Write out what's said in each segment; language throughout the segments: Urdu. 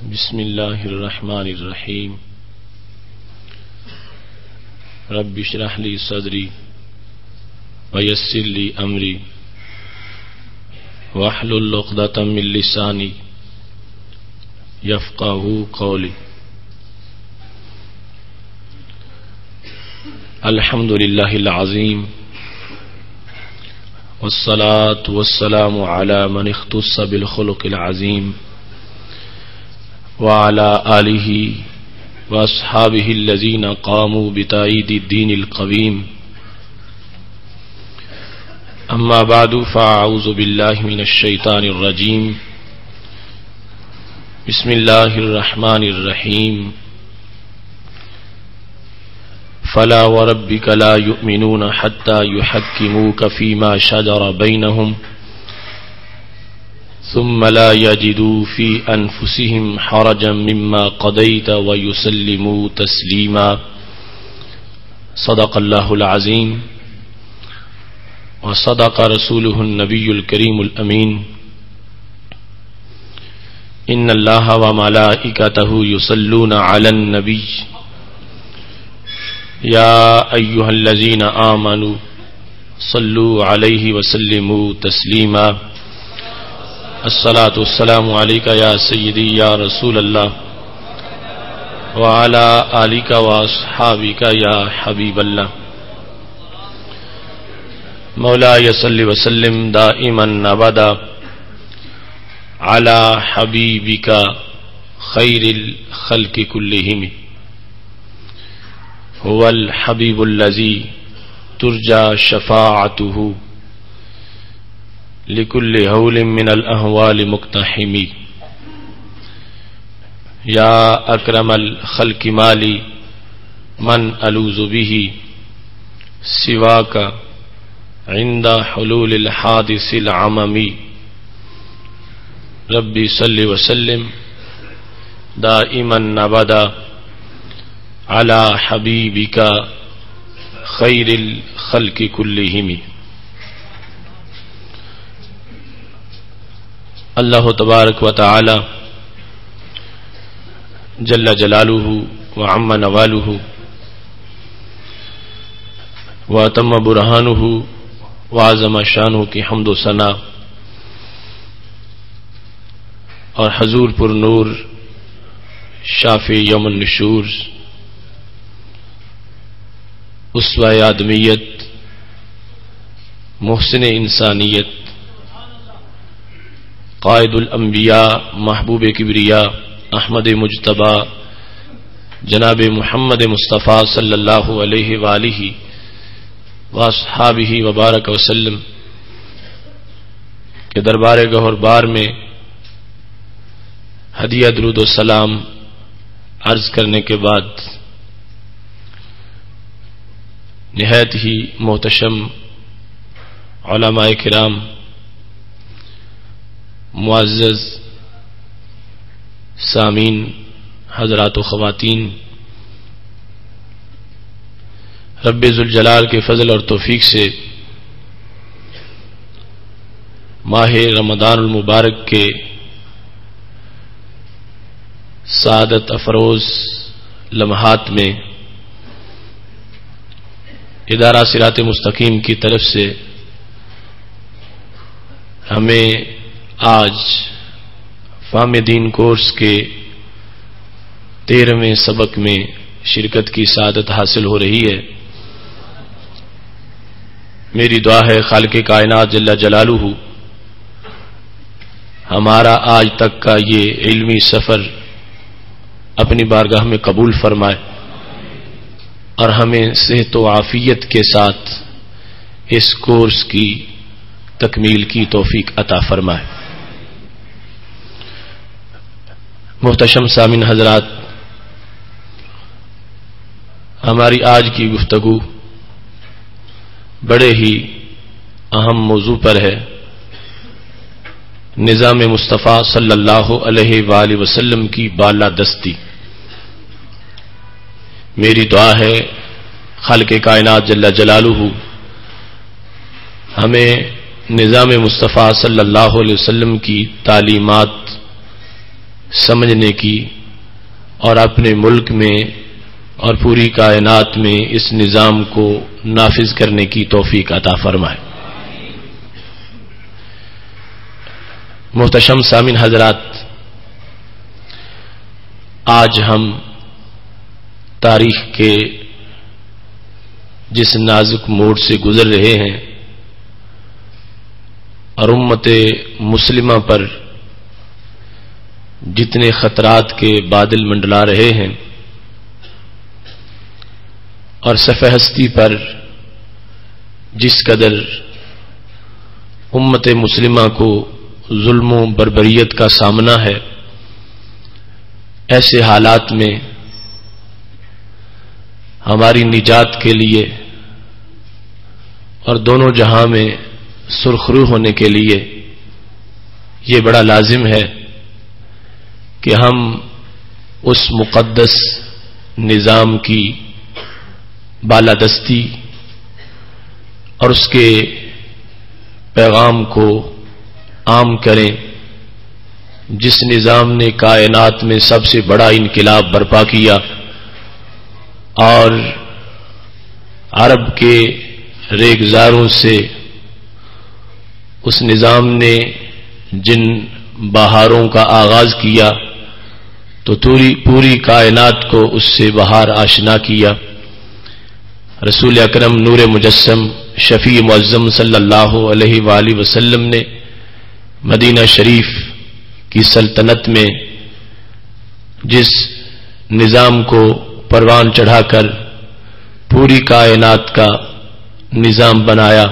بسم اللہ الرحمن الرحیم رب اشرح لی صدری ویسر لی امری واحلل عقدۃ من لسانی یفقہوا قولی. الحمد للہ العظیم والصلاة والسلام علی من اختص بالخلق العظیم وعلى آلہ واصحابہ الذین قاموا بتأیید الدین القویم. اما بعد فاعوذ باللہ من الشیطان الرجیم. بسم اللہ الرحمن الرحیم. فلا وربک لا یؤمنون حتی یحکموک فیما شجر بینہم ثم لا يجدوا في أنفسهم حرجا مما قضيت ويسلموا تسليما. صدق الله العظيم وصدق رسوله النبي الكريم الأمين. إن الله وملائكته يصلون على النبي يا أيها الذين آمنوا صلوا عليه وسلموا تسليما. الصلاة والسلام عليك يا سيدي يا رسول الله وعلى آلك وأصحابك يا حبيب الله. مولاي صل وسلم دائما أبدا على حبيبك خير الخلق كلهم. هو الحبيب الذي ترجى شفاعته لكل هول من الأهوال مقتحم. يا أكرم الخلق مالي من ألوذ به سواك عند حلول الحادث العمم. ربي صل وسلم دائما أبدا على حبيبك خير الخلق كلهم. اللہ تبارک و تعالی جل جلالہ وعم نوالہ واتم برہانہ وعظم شانہ کی حمد و ثنا اور حضور پر نور شافی یوم النشور اسوہ آدمیت محسن انسانیت قائد الانبیاء محبوب کبریا احمد مجتبی جناب محمد مصطفیٰ صلی اللہ علیہ وآلہ واصحابہ وبارک وسلم کے دربار گہر بار میں ہدیہ درود و سلام عرض کرنے کے بعد نہایت ہی محتشم علماء کرام، معزز سامعین حضرات و خواتین، رب ذوالجلال کے فضل اور توفیق سے ماہ رمضان المبارک کے سعادت افروز لمحات میں ادارہ صراط مستقیم کی طرف سے ہمیں آج فہم دین کورس کے 13ویں سبق میں شرکت کی سعادت حاصل ہو رہی ہے. میری دعا ہے خالق کائنات جل جلالہ ہمارا آج تک کا یہ علمی سفر اپنی بارگاہ میں قبول فرمائے اور ہمیں صحت و عافیت کے ساتھ اس کورس کی تکمیل کی توفیق عطا فرمائے. محتشم سامعین حضرات، ہماری آج کی گفتگو بڑے ہی اہم موضوع پر ہے، نظام مصطفیٰ صلی اللہ علیہ وآلہ وسلم کی بالادستی. میری دعا ہے خالق کائنات جل جلالہ ہمیں نظام مصطفیٰ صلی اللہ علیہ وسلم کی تعلیمات سمجھنے کی اور اپنے ملک میں اور پوری کائنات میں اس نظام کو نافذ کرنے کی توفیق عطا فرمائے۔ محتشم سامعین حضرات، آج ہم تاریخ کے جس نازک موڑ سے گزر رہے ہیں اور امت مسلمہ پر جتنے خطرات کے بادل منڈلا رہے ہیں اور صفحہ ہستی پر جس قدر امت مسلمہ کو ظلم و بربریت کا سامنا ہے، ایسے حالات میں ہماری نجات کے لیے اور دونوں جہاں میں سرخرو ہونے کے لیے یہ بڑا لازم ہے کہ ہم اس مقدس نظام کی بالادستی اور اس کے پیغام کو عام کریں، جس نظام نے کائنات میں سب سے بڑا انقلاب برپا کیا اور عرب کے ریگزاروں سے اس نظام نے جن بہاروں کا آغاز کیا تو پوری کائنات کو اس سے بہار آشنا کیا۔ رسول اکرم نور مجسم شفیع معظم صلی اللہ علیہ وآلہ وسلم نے مدینہ شریف کی سلطنت میں جس نظام کو پروان چڑھا کر پوری کائنات کا نظام بنایا،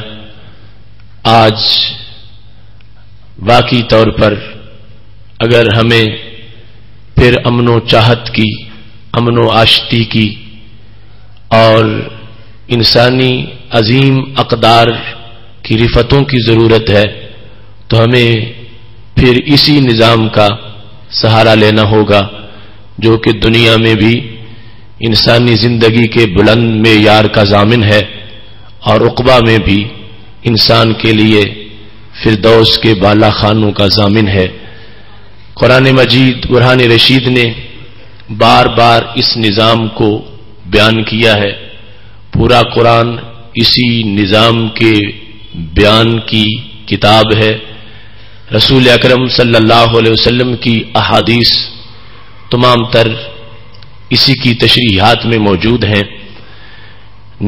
آج واقعی طور پر اگر ہمیں پھر امن و چاہت کی، امن و آشتی کی اور انسانی عظیم اقدار کی رفتوں کی ضرورت ہے تو ہمیں پھر اسی نظام کا سہارا لینا ہوگا جو کہ دنیا میں بھی انسانی زندگی کے بلند معیار کا ضامن ہے اور عقبہ میں بھی انسان کے لیے فردوس کے بالا خانوں کا ضامن ہے۔ قرآن مجید برہان رشید نے بار بار اس نظام کو بیان کیا ہے، پورا قرآن اسی نظام کے بیان کی کتاب ہے۔ رسول اکرم صلی اللہ علیہ وسلم کی احادیث تمام تر اسی کی تشریحات میں موجود ہیں۔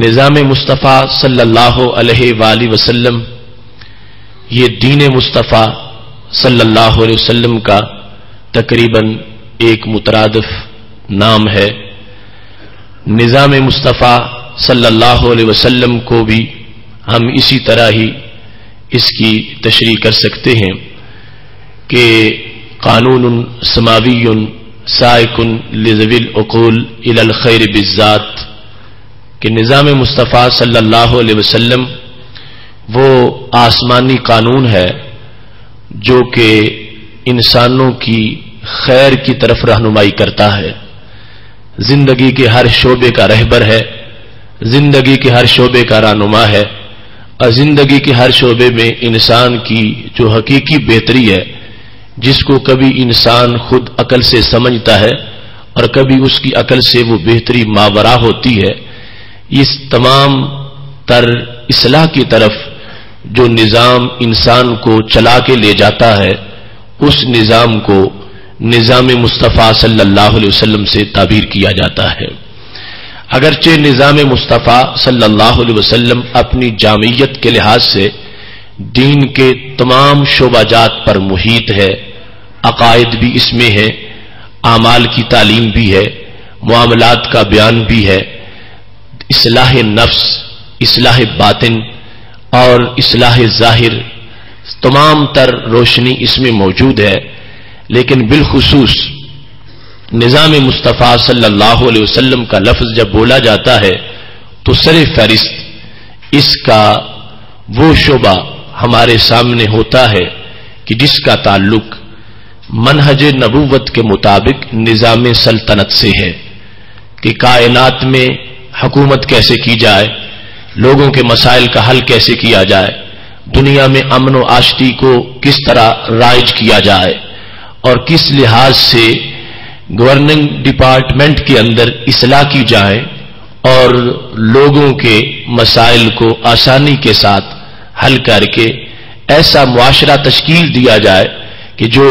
نظام مصطفیٰ صلی اللہ علیہ وآلہ وسلم یہ دین مصطفیٰ صلی اللہ علیہ وسلم کا تقریباً ایک مترادف نام ہے۔ نظام مصطفیٰ صلی اللہ علیہ وسلم کو بھی ہم اسی طرح ہی اس کی تشریح کر سکتے ہیں کہ قانون سماوی سائق لذوی العقول الی الخیر بالذات، کہ نظام مصطفیٰ صلی اللہ علیہ وسلم وہ آسمانی قانون ہے جو کہ انسانوں کی خیر کی طرف رہنمائی کرتا ہے، زندگی کے ہر شعبے کا رہبر ہے، زندگی کے ہر شعبے کا رہنما ہے، اور زندگی کے ہر شعبے میں انسان کی جو حقیقی بہتری ہے، جس کو کبھی انسان خود عقل سے سمجھتا ہے اور کبھی اس کی عقل سے وہ بہتری ماورا ہوتی ہے، اس تمام تر اصلاح کی طرف جو نظام انسان کو چلا کے لے جاتا ہے، اس نظام کو نظام مصطفیٰ صلی اللہ علیہ وسلم سے تعبیر کیا جاتا ہے۔ اگرچہ نظام مصطفیٰ صلی اللہ علیہ وسلم اپنی جامعیت کے لحاظ سے دین کے تمام شعبہ جات پر محیط ہے، عقائد بھی اس میں ہے، اعمال کی تعلیم بھی ہے، معاملات کا بیان بھی ہے، اصلاح نفس، اصلاح باطن اور اصلاح ظاہر تمام تر روشنی اس میں موجود ہے، لیکن بالخصوص نظام مصطفیٰ صلی اللہ علیہ وسلم کا لفظ جب بولا جاتا ہے تو سر فہرست اس کا وہ شعبہ ہمارے سامنے ہوتا ہے کہ جس کا تعلق منہج نبوت کے مطابق نظام سلطنت سے ہے، کہ کائنات میں حکومت کیسے کی جائے، لوگوں کے مسائل کا حل کیسے کیا جائے، دنیا میں امن و آشتی کو کس طرح رائج کیا جائے، اور کس لحاظ سے گورننگ ڈپارٹمنٹ کے اندر اصلاح کی جائے اور لوگوں کے مسائل کو آسانی کے ساتھ حل کر کے ایسا معاشرہ تشکیل دیا جائے کہ جو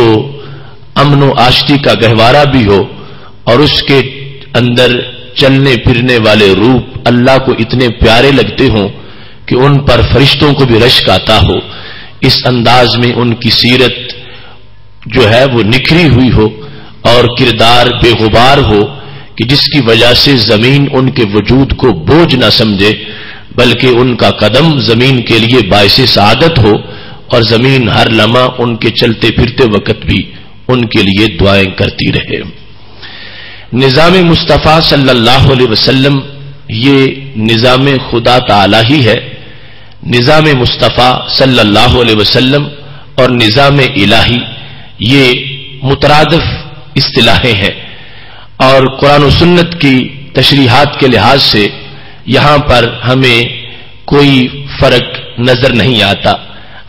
امن و آشتی کا گہوارہ بھی ہو اور اس کے اندر چلنے پھرنے والے روپ اللہ کو اتنے پیارے لگتے ہوں کہ ان پر فرشتوں کو بھی رشک آتا ہو. اس انداز میں ان کی سیرت جو ہے وہ نکھری ہوئی ہو اور کردار بے غبار ہو کہ جس کی وجہ سے زمین ان کے وجود کو بوجھ نہ سمجھے بلکہ ان کا قدم زمین کے لیے باعث سعادت ہو اور زمین ہر لمحہ ان کے چلتے پھرتے وقت بھی ان کے لیے دعائیں کرتی رہے. نظام مصطفیٰ صلی اللہ علیہ وسلم یہ نظام خدا تعالی ہی ہے. نظام مصطفیٰ صلی اللہ علیہ وسلم اور نظام الہی یہ مترادف اصطلاحیں ہیں اور قرآن و سنت کی تشریحات کے لحاظ سے یہاں پر ہمیں کوئی فرق نظر نہیں آتا.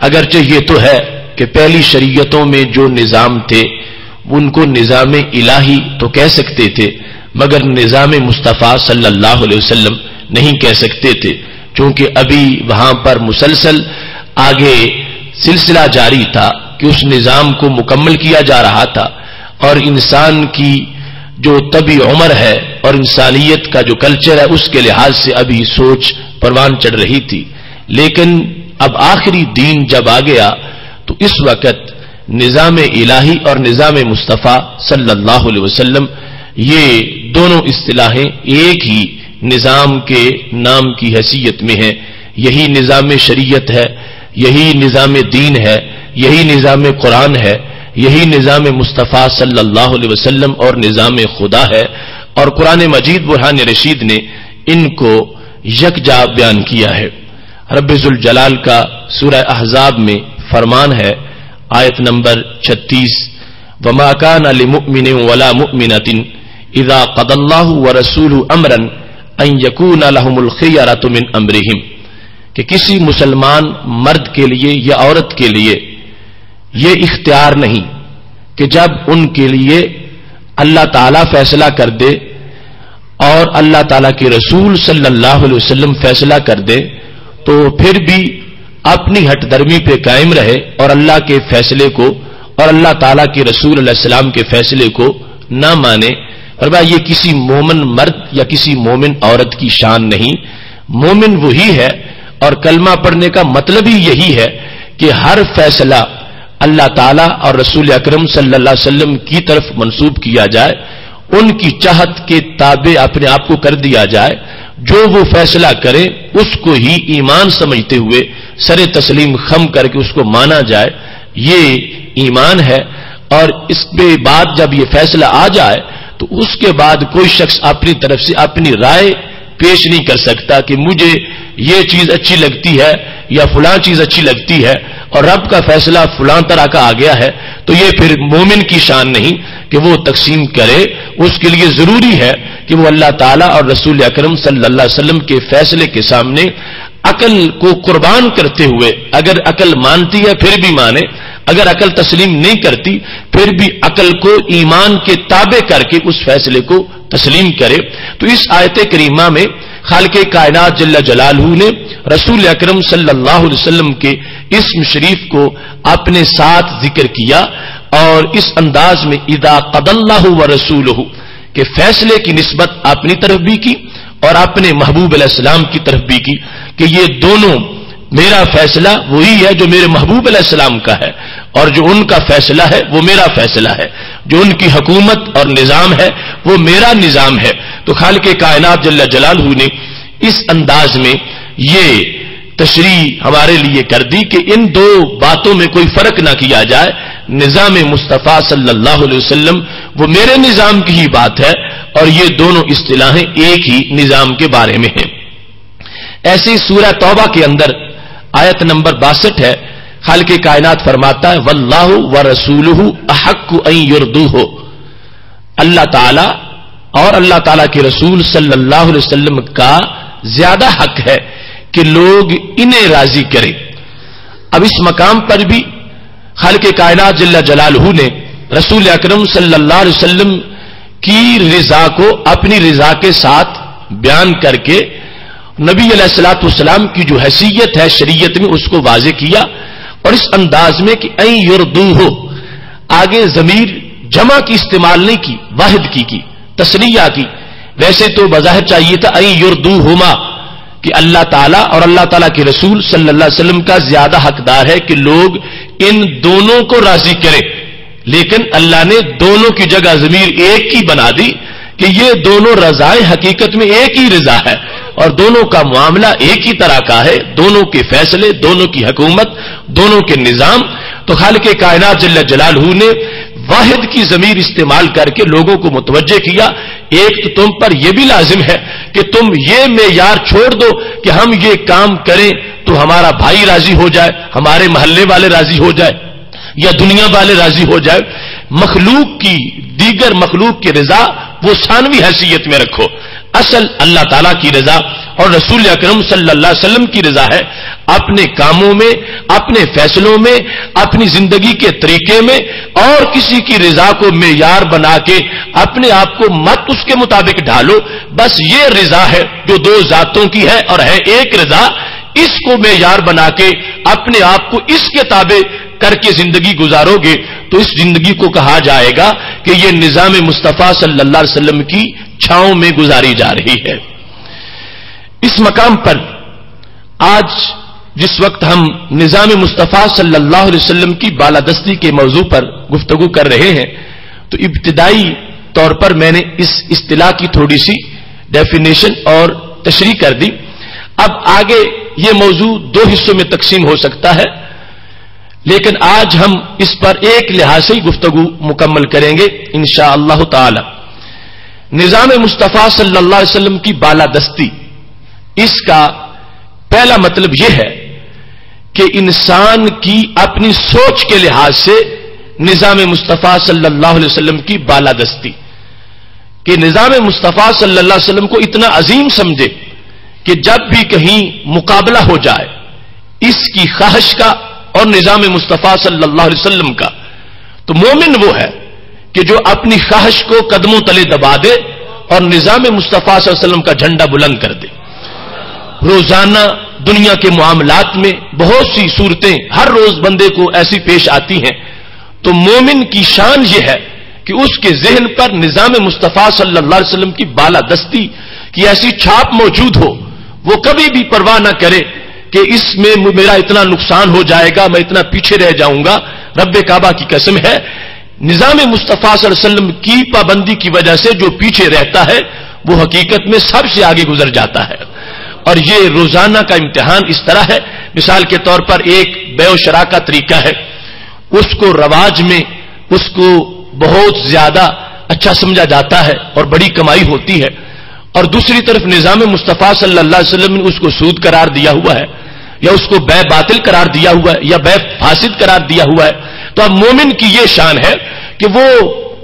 اگرچہ یہ تو ہے کہ پہلی شریعتوں میں جو نظام تھے ان کو نظام الہی تو کہہ سکتے تھے مگر نظام مصطفیٰ صلی اللہ علیہ وسلم نہیں کہہ سکتے تھے چونکہ ابھی وہاں پر مسلسل آگے سلسلہ جاری تھا کہ اس نظام کو مکمل کیا جا رہا تھا اور انسان کی جو طبی عمر ہے اور انسانیت کا جو کلچر ہے اس کے لحاظ سے ابھی سوچ پروان چڑھ رہی تھی. لیکن اب آخری دین جب آ گیا تو اس وقت نظام الہی اور نظام مصطفیٰ صلی اللہ علیہ وسلم یہ دونوں اصطلاحیں ایک ہی نظام کے نام کی حیثیت میں ہیں. یہی نظام شریعت ہے, یہی نظام دین ہے, یہی نظام قرآن ہے, یہی نظام مصطفیٰ صلی اللہ علیہ وسلم اور نظام خدا ہے. اور قرآن مجید برہان رشید نے ان کو یکجا بیان کیا ہے. رب ذوالجلال کا سورہ احزاب میں فرمان ہے آیت نمبر 36 وما كان لمؤمن ولا مؤمنة اذا قضى الله ورسوله امرا ان يكون لهم الخيرة من امرهم کہ کسی مسلمان مرد کے لیے یا عورت کے لیے یہ اختیار نہیں کہ جب ان کے لیے اللہ تعالیٰ فیصلہ کر دے اور اللہ تعالیٰ کے رسول صلی اللہ علیہ وسلم فیصلہ کر دے تو پھر بھی اپنی ہٹ درمی پہ قائم رہے اور اللہ کے فیصلے کو اور اللہ تعالیٰ کے رسول علیہ السلام کے فیصلے کو نہ مانے. اور بھائی یہ کسی مومن مرد یا کسی مومن عورت کی شان نہیں. مومن وہی ہے اور کلمہ پڑھنے کا مطلب ہی یہی ہے کہ ہر فیصلہ اللہ تعالیٰ اور رسول اکرم صلی اللہ علیہ وسلم کی طرف منسوب کیا جائے, ان کی چاہت کے تابع اپنے آپ کو کر دیا جائے. جو وہ فیصلہ کرے اس کو ہی ایمان سمجھتے ہوئے سر تسلیم خم کر کے اس کو مانا جائے, یہ ایمان ہے. اور اس کے بعد جب یہ فیصلہ آ جائے تو اس کے بعد کوئی شخص اپنی طرف سے اپنی رائے پیش نہیں کر سکتا کہ مجھے یہ چیز اچھی لگتی ہے یا فلاں چیز اچھی لگتی ہے اور رب کا فیصلہ فلاں طرح کا آ گیا ہے تو یہ پھر مومن کی شان نہیں کہ وہ تقسیم کرے. اس کے لیے ضروری ہے کہ وہ اللہ تعالیٰ اور رسول اکرم صلی اللہ علیہ وسلم کے فیصلے کے سامنے عقل کو قربان کرتے ہوئے, اگر عقل مانتی ہے پھر بھی مانے, اگر عقل تسلیم نہیں کرتی پھر بھی عقل کو ایمان کے تابع کر کے اس فیصلے کو تسلیم کرے. تو اس آیت کریمہ میں خالق کائنات جل جلالہ نے رسول اکرم صلی اللہ علیہ وسلم کے اسم شریف کو اپنے ساتھ ذکر کیا اور اس انداز میں اذا قضى اللہ ورسولہ کہ فیصلے کی نسبت اپنی طرف بھی کی اور اپنے محبوب علیہ السلام کی طرف بھی کی کہ یہ دونوں میرا فیصلہ وہی ہے جو میرے محبوب علیہ السلام کا ہے اور جو ان کا فیصلہ ہے وہ میرا فیصلہ ہے, جو ان کی حکومت اور نظام ہے وہ میرا نظام ہے. تو خالق کائنات جل جلالہ نے اس انداز میں یہ تشریح ہمارے لیے کر دی کہ ان دو باتوں میں کوئی فرق نہ کیا جائے. نظام مصطفیٰ صلی اللہ علیہ وسلم وہ میرے نظام کی ہی بات ہے اور یہ دونوں اصطلاحیں ایک ہی نظام کے بارے میں ہیں. ایسی سورہ توبہ کے اندر آیت نمبر 62 ہے, خالق کائنات فرماتا ہے واللہ ورسولہ احق ان یرضوہ, اللہ تعالی اور اللہ تعالی کے رسول صلی اللہ علیہ وسلم کا زیادہ حق ہے کہ لوگ انہیں راضی کریں. اب اس مقام پر بھی خالق کائنات جل جلالہ نے رسول اکرم صلی اللہ علیہ وسلم کی رضا کو اپنی رضا کے ساتھ بیان کر کے نبی علیہ الصلوۃ والسلام کی جو حیثیت ہے شریعت میں اس کو واضح کیا، اور اس انداز میں کہ این یردوہ، آگے ضمیر جمع کی استعمال نہیں کی، واحد کی تثنیہ کی. ویسے تو بظاہر چاہیے تھا این یردوہما، کہ اللہ تعالیٰ اور اللہ تعالیٰ کے رسول صلی اللہ علیہ وسلم کا زیادہ حقدار ہے کہ لوگ ان دونوں کو راضی کریں، لیکن اللہ نے دونوں کی جگہ ضمیر ایک کی بنا دی کہ یہ دونوں رضائیں حقیقت میں ایک ہی رضا ہے، اور دونوں کا معاملہ ایک ہی طرح کا ہے، دونوں کے فیصلے، دونوں کی حکومت، دونوں کے نظام. تو خالق کائنات جل جلالہ نے واحد کی ضمیر استعمال کر کے لوگوں کو متوجہ کیا. ایک تو تم پر یہ بھی لازم ہے کہ تم یہ معیار چھوڑ دو کہ ہم یہ کام کریں تو ہمارا بھائی راضی ہو جائے، ہمارے محلے والے راضی ہو جائے، یا دنیا والے راضی ہو جائے. مخلوق کی، دیگر مخلوق کی رضا وہ ثانوی حیثیت میں رکھو. اصل اللہ تعالیٰ کی رضا اور رسول اکرم صلی اللہ علیہ وسلم کی رضا ہے. اپنے کاموں میں، اپنے فیصلوں میں، اپنی زندگی کے طریقے میں، اور کسی کی رضا کو معیار بنا کے اپنے آپ کو مت اس کے مطابق ڈھالو. بس یہ رضا ہے جو دو ذاتوں کی ہے اور ہے ایک رضا. اس کو معیار بنا کے اپنے آپ کو اس کے تابع کر کے زندگی گزارو گے تو اس زندگی کو کہا جائے گا کہ یہ نظام مصطفیٰ صلی اللہ علیہ وسلم کی چھاؤں میں گزاری جا رہی ہے. اس مقام پر آج جس وقت ہم نظام مصطفیٰ صلی اللہ علیہ وسلم کی بالادستی کے موضوع پر گفتگو کر رہے ہیں تو ابتدائی طور پر میں نے اس اصطلاح کی تھوڑی سی ڈیفینیشن اور تشریح کر دی. اب آگے یہ موضوع دو حصوں میں تقسیم ہو سکتا ہے، لیکن آج ہم اس پر ایک لحاظ سے گفتگو مکمل کریں گے انشاءاللہ تعالی. نظام مصطفیٰ صلی اللہ علیہ وسلم کی بالادستی، اس کا پہلا مطلب یہ ہے کہ انسان کی اپنی سوچ کے لحاظ سے نظام مصطفیٰ صلی اللہ علیہ وسلم کی بالادستی، کہ نظام مصطفیٰ صلی اللہ علیہ وسلم کو اتنا عظیم سمجھے کہ جب بھی کہیں مقابلہ ہو جائے اس کی خواہش کا اور نظام مصطفیٰ صلی اللہ علیہ وسلم کا، تو مومن وہ ہے کہ جو اپنی خواہش کو قدموں تلے دبا دے اور نظام مصطفیٰ صلی اللہ علیہ وسلم کا جھنڈا بلند کر دے. روزانہ دنیا کے معاملات میں بہت سی صورتیں ہر روز بندے کو ایسی پیش آتی ہیں، تو مومن کی شان یہ ہے کہ اس کے ذہن پر نظام مصطفیٰ صلی اللہ علیہ وسلم کی بالادستی کی ایسی چھاپ موجود ہو، وہ کبھی بھی پرواہ نہ کرے کہ اس میں میرا اتنا نقصان ہو جائے گا، میں اتنا پیچھے رہ جاؤں گا. رب کعبہ کی قسم ہے، نظام مصطفیٰ صلی اللہ علیہ وسلم کی پابندی کی وجہ سے جو پیچھے رہتا ہے وہ حقیقت میں سب سے آگے گزر جاتا ہے. اور یہ روزانہ کا امتحان اس طرح ہے. مثال کے طور پر ایک بیع و شراء کا طریقہ ہے، اس کو رواج میں اس کو بہت زیادہ اچھا سمجھا جاتا ہے اور بڑی کمائی ہوتی ہے، اور دوسری طرف نظام مصطفیٰ صلی اللہ علیہ وسلم نے اس کو سود قرار دیا ہوا ہے، یا اس کو بیع باطل قرار دیا ہوا ہے، یا بیع فاسد قرار دیا ہوا ہے. تو اب مومن کی یہ شان ہے کہ وہ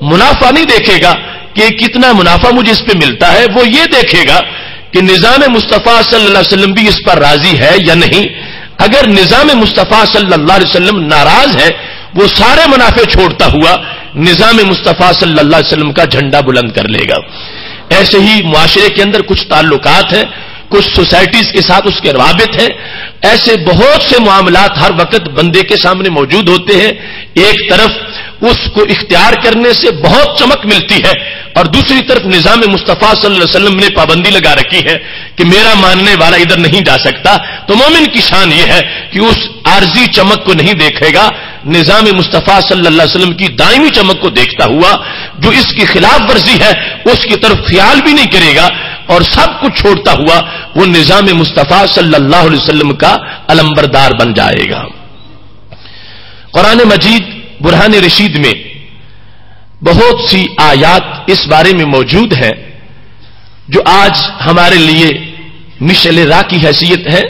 منافع نہیں دیکھے گا کہ کتنا منافع مجھے اس پہ ملتا ہے، وہ یہ دیکھے گا کہ نظام مصطفیٰ صلی اللہ علیہ وسلم بھی اس پر راضی ہے یا نہیں. اگر نظام مصطفیٰ صلی اللہ علیہ وسلم ناراض ہے، وہ سارے منافع چھوڑتا ہوا نظام مصطفیٰ صلی اللہ علیہ وسلم کا جھنڈا بلند کر لے گا. ایسے ہی معاشرے کے اندر کچھ تعلقات ہیں، کچھ سوسائٹیز کے ساتھ اس کے روابط ہیں، ایسے بہت سے معاملات ہر وقت بندے کے سامنے موجود ہوتے ہیں. ایک طرف اس کو اختیار کرنے سے بہت چمک ملتی ہے، اور دوسری طرف نظام مصطفیٰ صلی اللہ علیہ وسلم نے پابندی لگا رکھی ہے کہ میرا ماننے والا ادھر نہیں جا سکتا. تو مومن کی شان یہ ہے کہ اس عارضی چمک کو نہیں دیکھے گا، نظام مصطفیٰ صلی اللہ علیہ وسلم کی دائمی چمک کو دیکھتا ہوا جو اس کی خلاف ورزی ہے اس کی طرف خیال بھی نہیں کرے گا، اور سب کچھ چھوڑتا ہوا وہ نظام مصطفیٰ صلی اللہ علیہ وسلم کا علمبردار بن جائے گا. قرآن مجید برہان رشید میں بہت سی آیات اس بارے میں موجود ہیں جو آج ہمارے لیے مشعل راہ کی حیثیت ہے،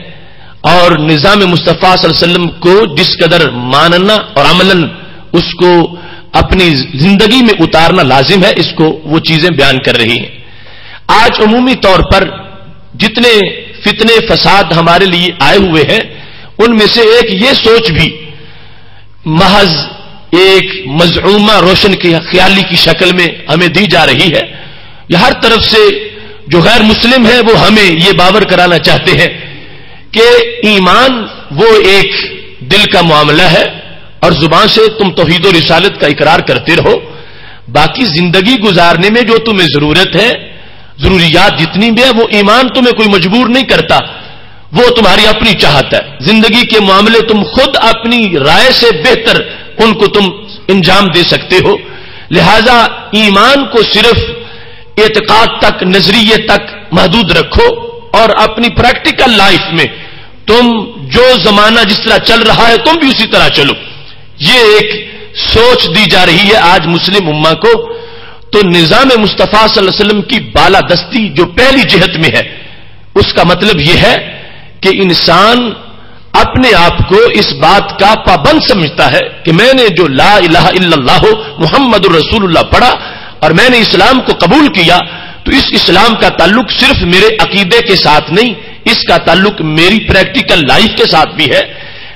اور نظام مصطفیٰ صلی اللہ علیہ وسلم کو جس قدر ماننا اور عملاً اس کو اپنی زندگی میں اتارنا لازم ہے، اس کو وہ چیزیں بیان کر رہی ہیں. آج عمومی طور پر جتنے فتنے فساد ہمارے لیے آئے ہوئے ہیں ان میں سے ایک یہ سوچ بھی محض ایک مزعومہ روشن کی خیالی کی شکل میں ہمیں دی جا رہی ہے. یہ ہر طرف سے جو غیر مسلم ہے وہ ہمیں یہ باور کرانا چاہتے ہیں کہ ایمان وہ ایک دل کا معاملہ ہے اور زبان سے تم توحید و رسالت کا اقرار کرتے رہو، باقی زندگی گزارنے میں جو تمہیں ضرورت ہے، ضروریات جتنی بھی ہے، وہ ایمان تمہیں کوئی مجبور نہیں کرتا، وہ تمہاری اپنی چاہت ہے. زندگی کے معاملے تم خود اپنی رائے سے بہتر ان کو تم انجام دے سکتے ہو. لہذا ایمان کو صرف اعتقاد تک، نظریے تک محدود رکھو اور اپنی پریکٹیکل لائف میں تم جو زمانہ جس طرح چل رہا ہے تم بھی اسی طرح چلو. یہ ایک سوچ دی جا رہی ہے آج مسلم امہ کو. تو نظام مصطفیٰ صلی اللہ علیہ وسلم کی بالادستی جو پہلی جہت میں ہے، اس کا مطلب یہ ہے کہ انسان اپنے آپ کو اس بات کا پابند سمجھتا ہے کہ میں نے جو لا الہ الا اللہ محمد الرسول اللہ پڑھا اور میں نے اسلام کو قبول کیا، تو اس اسلام کا تعلق صرف میرے عقیدے کے ساتھ نہیں، اس کا تعلق میری پریکٹیکل لائف کے ساتھ بھی ہے.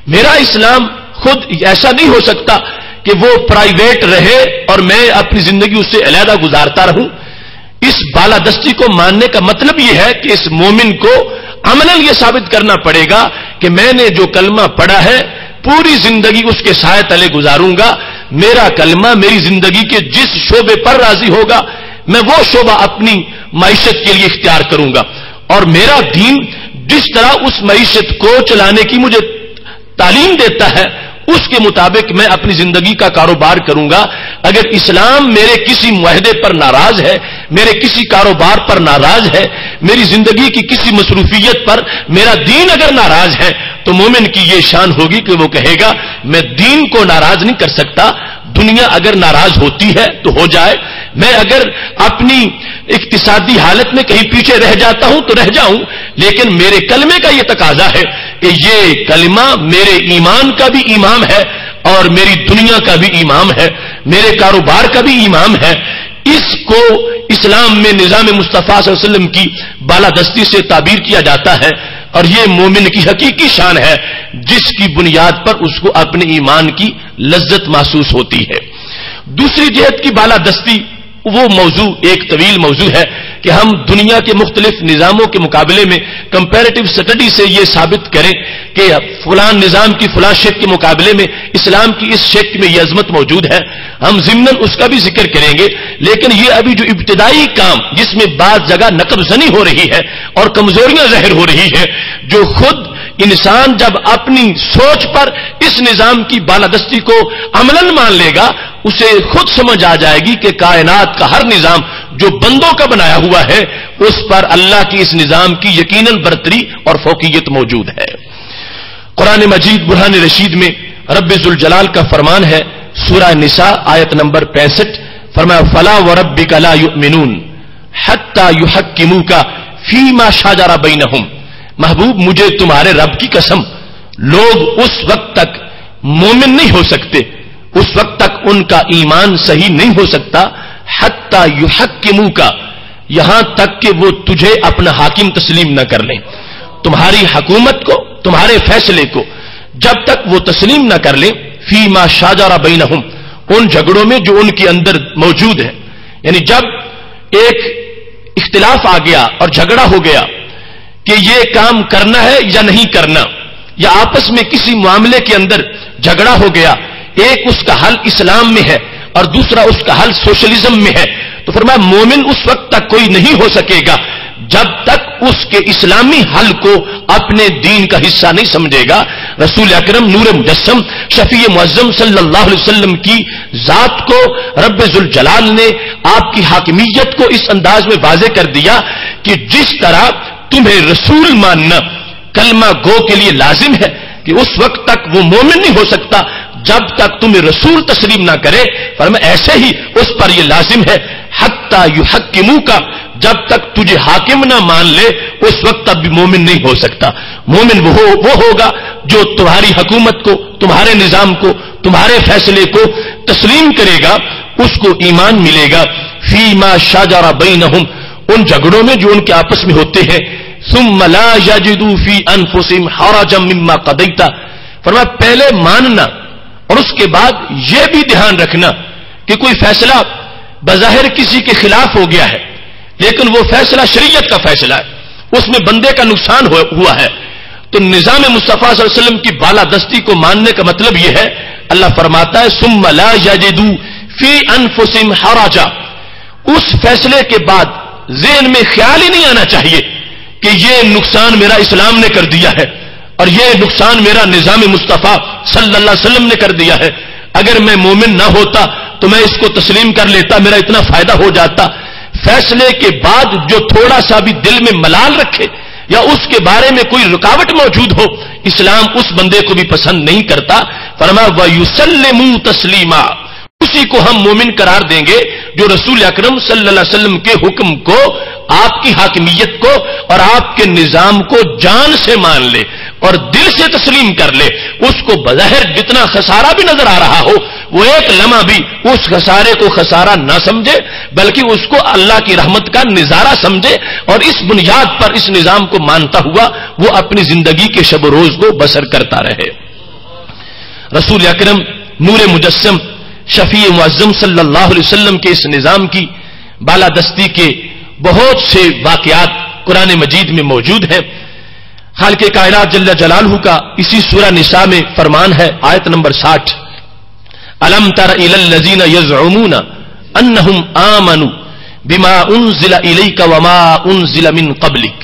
میرا اسلام خود ایسا نہیں ہو سکتا کہ وہ پرائیویٹ رہے اور میں اپنی زندگی اس سے علیحدہ گزارتا رہوں. اس بالادستی کو ماننے کا مطلب یہ ہے کہ اس مومن کو عملاً یہ ثابت کرنا پڑے گا کہ میں نے جو کلمہ پڑھا ہے پوری زندگی اس کے سائے تلے گزاروں گا. میرا کلمہ میری زندگی کے جس شعبے پر راضی ہوگا میں وہ شعبہ اپنی معیشت کے لیے اختیار کروں گا، اور میرا دین جس طرح اس معیشت کو چلانے کی مجھے تعلیم دیتا ہے اس کے مطابق میں اپنی زندگی کا کاروبار کروں گا. اگر اسلام میرے کسی معاہدے پر ناراض ہے، میرے کسی کاروبار پر ناراض ہے، میری زندگی کی کسی مصروفیت پر میرا دین اگر ناراض ہے، تو مومن کی یہ شان ہوگی کہ وہ کہے گا میں دین کو ناراض نہیں کر سکتا. دنیا اگر ناراض ہوتی ہے تو ہو جائے، میں اگر اپنی اقتصادی حالت میں کہیں پیچھے رہ جاتا ہوں تو رہ جاؤں، لیکن میرے کلمے کا یہ تقاضا ہے کہ یہ کلمہ میرے ایمان کا بھی امام ہے اور میری دنیا کا بھی امام ہے، میرے کاروبار کا بھی امام ہے. اس کو اسلام میں نظام مصطفیٰ صلی اللہ علیہ وسلم کی بالادستی سے تعبیر کیا جاتا ہے، اور یہ مومن کی حقیقی شان ہے جس کی بنیاد پر اس کو اپنے ایمان کی لذت محسوس ہوتی ہے. دوسری جہت کی بالادستی وہ موضوع ایک طویل موضوع ہے کہ ہم دنیا کے مختلف نظاموں کے مقابلے میں کمپیریٹو سٹڈی سے یہ ثابت کریں کہ فلان نظام کی فلاں شک کے مقابلے میں اسلام کی اس شک میں یہ عظمت موجود ہے. ہم ضمناً اس کا بھی ذکر کریں گے، لیکن یہ ابھی جو ابتدائی کام جس میں بعض جگہ نقب زنی ہو رہی ہے اور کمزوریاں ظاہر ہو رہی ہیں، جو خود انسان جب اپنی سوچ پر اس نظام کی بالادستی کو عملاً مان لے گا، اسے خود سمجھ آ جائے گی کہ کائنات کا ہر نظام جو بندوں کا بنایا ہوا ہے اس پر اللہ کی اس نظام کی یقیناً برتری اور فوقیت موجود ہے. قرآن مجید برہان رشید میں رب ذوالجلال کا فرمان ہے، سورہ نساء آیت نمبر 65، فرمایا فلا وربک لا یؤمنون حتی یحکموک فیما شجر بینہم. محبوب مجھے تمہارے رب کی قسم، لوگ اس وقت تک مومن نہیں ہو سکتے، اس وقت تک ان کا ایمان صحیح نہیں ہو سکتا، حتی یحکموک، یہاں تک کہ وہ تجھے اپنا حاکم تسلیم نہ کر لیں. تمہاری حکومت کو، تمہارے فیصلے کو جب تک وہ تسلیم نہ کر لیں، فیما شجر بینہم، ان جھگڑوں میں جو ان کے اندر موجود ہے. یعنی جب ایک اختلاف آ گیا اور جھگڑا ہو گیا کہ یہ کام کرنا ہے یا نہیں کرنا، یا آپس میں کسی معاملے کے اندر جھگڑا ہو گیا، ایک اس کا حل اسلام میں ہے اور دوسرا اس کا حل سوشلزم میں ہے، تو فرمایا مومن اس وقت تک کوئی نہیں ہو سکے گا جب تک اس کے اسلامی حل کو اپنے دین کا حصہ نہیں سمجھے گا. رسول اکرم نور مجسم شفیع معظم صلی اللہ علیہ وسلم کی ذات کو رب ذوالجلال نے آپ کی حاکمیت کو اس انداز میں واضح کر دیا کہ جس طرح تمہیں رسول ماننا کلمہ گو کے لیے لازم ہے کہ اس وقت تک وہ مومن نہیں ہو سکتا جب تک تمہیں رسول تسلیم نہ کرے، فرمایا ایسے ہی اس پر یہ لازم ہے حتی یحکموک، جب تک تجھے حاکم نہ مان لے اس وقت تک بھی مومن نہیں ہو سکتا. مومن وہ ہوگا جو تمہاری حکومت کو، تمہارے نظام کو، تمہارے فیصلے کو تسلیم کرے گا، اس کو ایمان ملے گا. فیما شجر بینہم، ان جھگڑوں میں جو ان کے آپس میں ہوتے ہیں. ثم لا یجدوا فی انفسہم حرجا مما قضیت، فرمایا پہلے ماننا اور اس کے بعد یہ بھی دھیان رکھنا کہ کوئی فیصلہ بظاہر کسی کے خلاف ہو گیا ہے لیکن وہ فیصلہ شریعت کا فیصلہ ہے, اس میں بندے کا نقصان ہوا ہے, تو نظام مصطفیٰ صلی اللہ علیہ وسلم کی بالادستی کو ماننے کا مطلب یہ ہے, اللہ فرماتا ہے ثم لا یجدوا فی انفسہم حرجا, اس فیصلے کے بعد ذہن میں خیال ہی نہیں آنا چاہیے کہ یہ نقصان میرا اسلام نے کر دیا ہے اور یہ نقصان میرا نظام مصطفیٰ صلی اللہ علیہ وسلم نے کر دیا ہے. اگر میں مومن نہ ہوتا تو میں اس کو تسلیم کر لیتا, میرا اتنا فائدہ ہو جاتا. فیصلے کے بعد جو تھوڑا سا بھی دل میں ملال رکھے یا اس کے بارے میں کوئی رکاوٹ موجود ہو, اسلام اس بندے کو بھی پسند نہیں کرتا. فرمایا وَيُسَلِّمُوا تَسْلِيمًا, اسی کو ہم مومن قرار دیں گے جو رسول اکرم صلی اللہ علیہ وسلم کے حکم کو, آپ کی حاکمیت کو اور آپ کے نظام کو جان سے مان لے اور دل سے تسلیم کر لے. اس کو بظاہر جتنا خسارہ بھی نظر آ رہا ہو وہ ایک لمحہ بھی اس خسارے کو خسارہ نہ سمجھے بلکہ اس کو اللہ کی رحمت کا نظارہ سمجھے اور اس بنیاد پر اس نظام کو مانتا ہوا وہ اپنی زندگی کے شب و روز کو بسر کرتا رہے. رسول اکرم نور مجسم شفیع معظم صلی اللہ علیہ وسلم کے اس نظام کی بالادستی کے بہت سے واقعات قرآن مجید میں موجود ہیں. خالق کائنات جل جلالہ کا اسی سورہ نساء میں فرمان ہے, آیت نمبر 60, الم تر الی الذین یزعمون انہم آمنوا بما انزل الیک وما انزل من قبلک,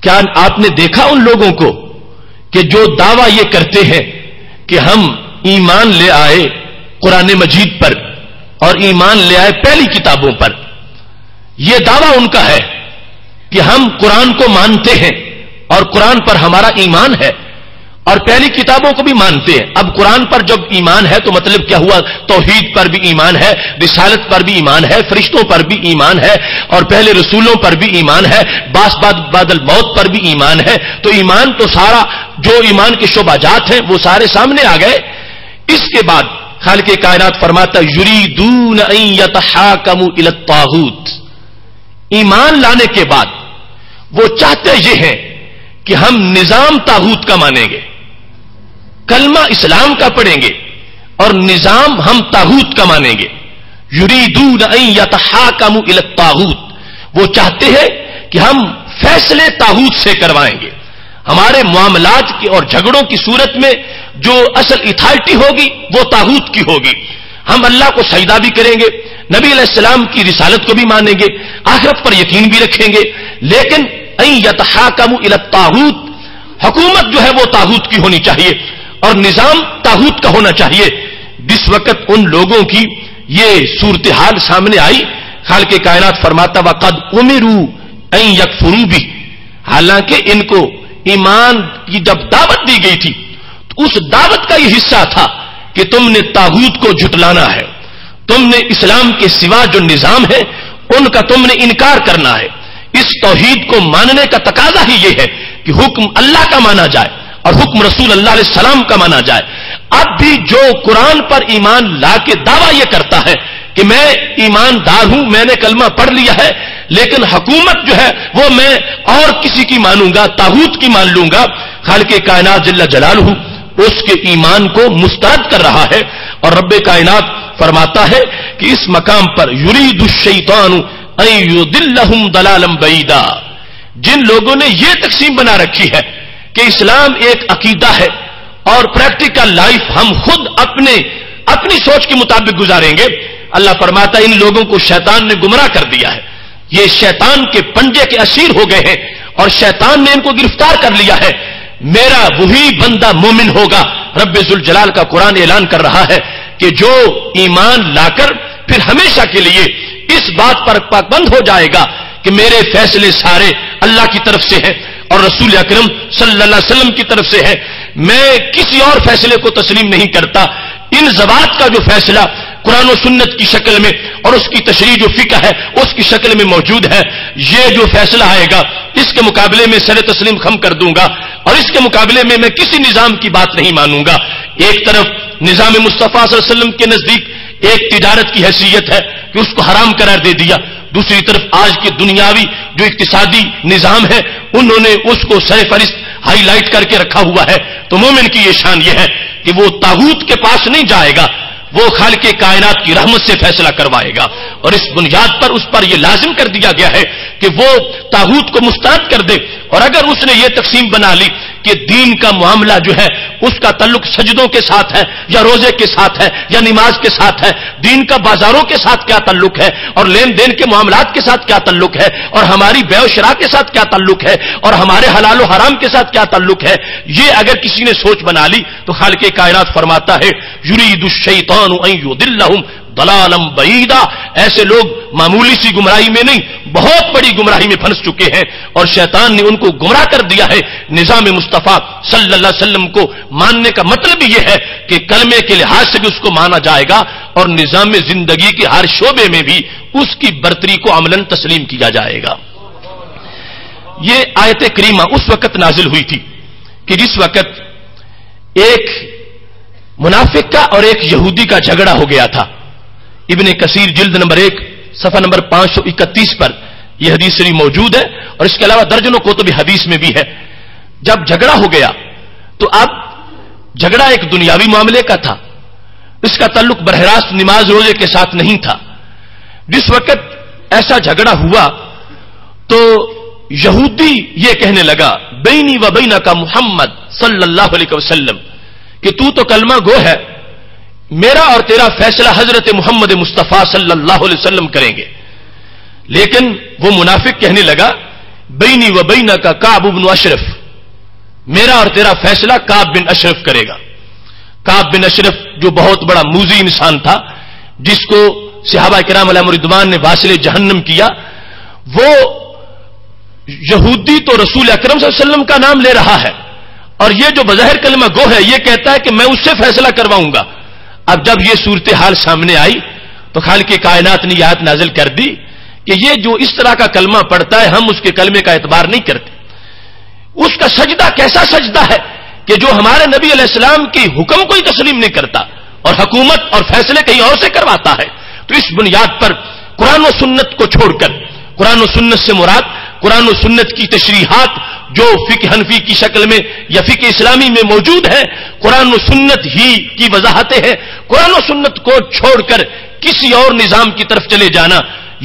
کیا آپ نے دیکھا ان لوگوں کو کہ جو دعویٰ یہ کرتے ہیں کہ ہم ایمان لے آئے قرآن مجید پر اور ایمان لے آئے پہلی کتابوں پر, یہ دعویٰ ان کا ہے کہ ہم قرآن کو مانتے ہیں اور قرآن پر ہمارا ایمان ہے اور پہلی کتابوں کو بھی مانتے ہیں. اب قرآن پر جب ایمان ہے تو مطلب کیا ہوا, توحید پر بھی ایمان ہے, رسالت پر بھی ایمان ہے, فرشتوں پر بھی ایمان ہے اور پہلے رسولوں پر بھی ایمان ہے, بعد الموت پر بھی ایمان ہے. تو ایمان تو سارا جو ایمان کے شعبات ہیں وہ سارے سامنے آ گئے. اس کے بعد خالق کائنات فرماتا یریدون ان یتحاکموا الی الطاغوت, ایمان لانے کے بعد وہ چاہتے یہ ہیں کہ ہم نظام طاغوت کا مانیں گے, کلمہ اسلام کا پڑھیں گے اور نظام ہم طاغوت کا مانیں گے. یریدون ان یتحاکموا الی الطاغوت, وہ چاہتے ہیں کہ ہم فیصلے طاغوت سے کروائیں گے. ہمارے معاملات کی اور جھگڑوں کی صورت میں جو اصل اتھارٹی ہوگی وہ طاغوت کی ہوگی. ہم اللہ کو سجدہ بھی کریں گے, نبی علیہ السلام کی رسالت کو بھی مانیں گے, آخرت پر یقین بھی رکھیں گے, لیکن ان یتحاکموا الی الطاغوت, حکومت جو ہے وہ طاغوت کی ہونی چاہیے اور نظام طاغوت کا ہونا چاہیے. جس وقت ان لوگوں کی یہ صورتحال سامنے آئی, خالق کائنات فرماتا وقد امروا ان یکفروا بہ, حالانکہ ان کو ایمان کی جب دعوت دی گئی تھی تو اس دعوت کا یہ حصہ تھا کہ تم نے طاغوت کو جھٹلانا ہے, تم نے اسلام کے سوا جو نظام ہے ان کا تم نے انکار کرنا ہے. اس توحید کو ماننے کا تقاضا ہی یہ ہے کہ حکم اللہ کا مانا جائے اور حکم رسول اللہ علیہ السلام کا مانا جائے. اب بھی جو قرآن پر ایمان لا کے دعویٰ یہ کرتا ہے کہ میں ایماندار ہوں, میں نے کلمہ پڑھ لیا ہے, لیکن حکومت جو ہے وہ میں اور کسی کی مانوں گا, طاغوت کی مان لوں گا, خالق کائنات جل جلالہ اس کے ایمان کو مسترد کر رہا ہے. اور رب کائنات فرماتا ہے کہ اس مقام پر یرید الشیطان ان یضلہم ضلالا بعیدا, جن لوگوں نے یہ تقسیم بنا رکھی ہے کہ اسلام ایک عقیدہ ہے اور پریکٹیکل لائف ہم خود اپنی سوچ کے مطابق گزاریں گے, اللہ فرماتا ہے ان لوگوں کو شیطان نے گمراہ کر دیا ہے, یہ شیطان کے پنجے کے اسیر ہو گئے ہیں اور شیطان نے ان کو گرفتار کر لیا ہے. میرا وہی بندہ مومن ہوگا. رب ذوالجلال کا قرآن اعلان کر رہا ہے کہ جو ایمان لا کر پھر ہمیشہ کے لیے اس بات پر پابند ہو جائے گا کہ میرے فیصلے سارے اللہ کی طرف سے ہیں اور رسول اکرم صلی اللہ علیہ وسلم کی طرف سے ہے, میں کسی اور فیصلے کو تسلیم نہیں کرتا. ان ذوات کا جو فیصلہ قرآن و سنت کی شکل میں اور اس کی تشریح جو فقہ ہے اس کی شکل میں موجود ہے, یہ جو فیصلہ آئے گا اس کے مقابلے میں سر تسلیم خم کر دوں گا اور اس کے مقابلے میں کسی نظام کی بات نہیں مانوں گا. ایک طرف نظام مصطفیٰ صلی اللہ علیہ وسلم کے نزدیک ایک تجارت کی حیثیت ہے کہ اس کو حرام قرار دے دیا, دوسری طرف آج کی دنیاوی جو اقتصادی نظام ہے انہوں نے اس کو سر فہرست ہائی لائٹ کر کے رکھا ہوا ہے. تو مومن کی یہ شان یہ ہے کہ وہ طاغوت کے پاس نہیں جائے گا، وہ خالق کائنات کی رحمت سے فیصلہ کروائے گا. اور اس بنیاد پر اس پر یہ لازم کر دیا گیا ہے کہ وہ طاغوت کو مسترد کر دے. اور اگر اس نے یہ تقسیم بنا لی کہ دین کا معاملہ جو ہے اس کا تعلق سجدوں کے ساتھ ہے یا روزے کے ساتھ ہے یا نماز کے ساتھ ہے، دین کا بازاروں کے ساتھ کیا تعلق ہے اور لین دین کے معاملات کے ساتھ کیا تعلق ہے اور ہماری بیع و شراء کے ساتھ کیا تعلق ہے اور ہمارے حلال و حرام کے ساتھ کیا تعلق ہے، یہ اگر کسی نے سوچ بنا لی تو خالق کائنات فرماتا ہے یرید الشیطان ان یضلہم ضلالا بعیدا. ایسے لوگ معمولی سی گمراہی میں نہیں، بہت بڑی گمراہی میں پھنس چکے ہیں اور شیطان نے ان کو گمراہ کر دیا ہے. نظام مصطفیٰ صلی اللہ علیہ وسلم کو ماننے کا مطلب یہ ہے کہ کلمے کے لحاظ سے بھی اس کو مانا جائے گا اور نظام زندگی کے ہر شعبے میں بھی اس کی برتری کو عملاً تسلیم کیا جائے گا. یہ آیت کریمہ اس وقت نازل ہوئی تھی کہ جس وقت ایک منافق کا اور ایک یہودی کا جھگڑا ہو گیا تھا. ابن کثیر جلد نمبر 1 صفحہ نمبر 531 پر یہ حدیث شریف موجود ہے اور اس کے علاوہ درجنوں کتب حدیث میں بھی ہے. جب جھگڑا ہو گیا تو اب جھگڑا ایک دنیاوی معاملے کا تھا، اس کا تعلق براہ راست نماز روزے کے ساتھ نہیں تھا. جس وقت ایسا جھگڑا ہوا تو یہودی یہ کہنے لگا بینی و بینک محمد صلی اللہ علیہ وسلم کہ تو کلمہ گو ہے، میرا اور تیرا فیصلہ حضرت محمد مصطفیٰ صلی اللہ علیہ وسلم کریں گے. لیکن وہ منافق کہنے لگا بینی و بینک کعب بن اشرف، میرا اور تیرا فیصلہ کعب بن اشرف کرے گا. کعب بن اشرف جو بہت بڑا موذی انسان تھا، جس کو صحابہ کرام علیہم رضوان نے واصل جہنم کیا، وہ یہودی تو رسول اکرم صلی اللہ علیہ وسلم کا نام لے رہا ہے اور یہ جو بظاہر کلمہ گو ہے یہ کہتا ہے کہ میں اس سے فیصلہ کرواؤں گا. اب جب یہ صورتحال سامنے آئی تو خالق کائنات نے یہ آیت نازل کر دی کہ یہ جو اس طرح کا کلمہ پڑھتا ہے ہم اس کے کلمے کا اعتبار نہیں کرتے. اس کا سجدہ کیسا سجدہ ہے کہ جو ہمارے نبی علیہ السلام کی حکم کو ہی تسلیم نہیں کرتا اور حکومت اور فیصلے کہیں اور سے کرواتا ہے. تو اس بنیاد پر قرآن و سنت کو چھوڑ کر، قرآن و سنت سے مراد قرآن و سنت کی تشریحات جو فقہ حنفی کی شکل میں یا فقہ اسلامی میں موجود ہے، قرآن و سنت ہی کی وضاحتیں ہیں. قرآن و سنت کو چھوڑ کر کسی اور نظام کی طرف چلے جانا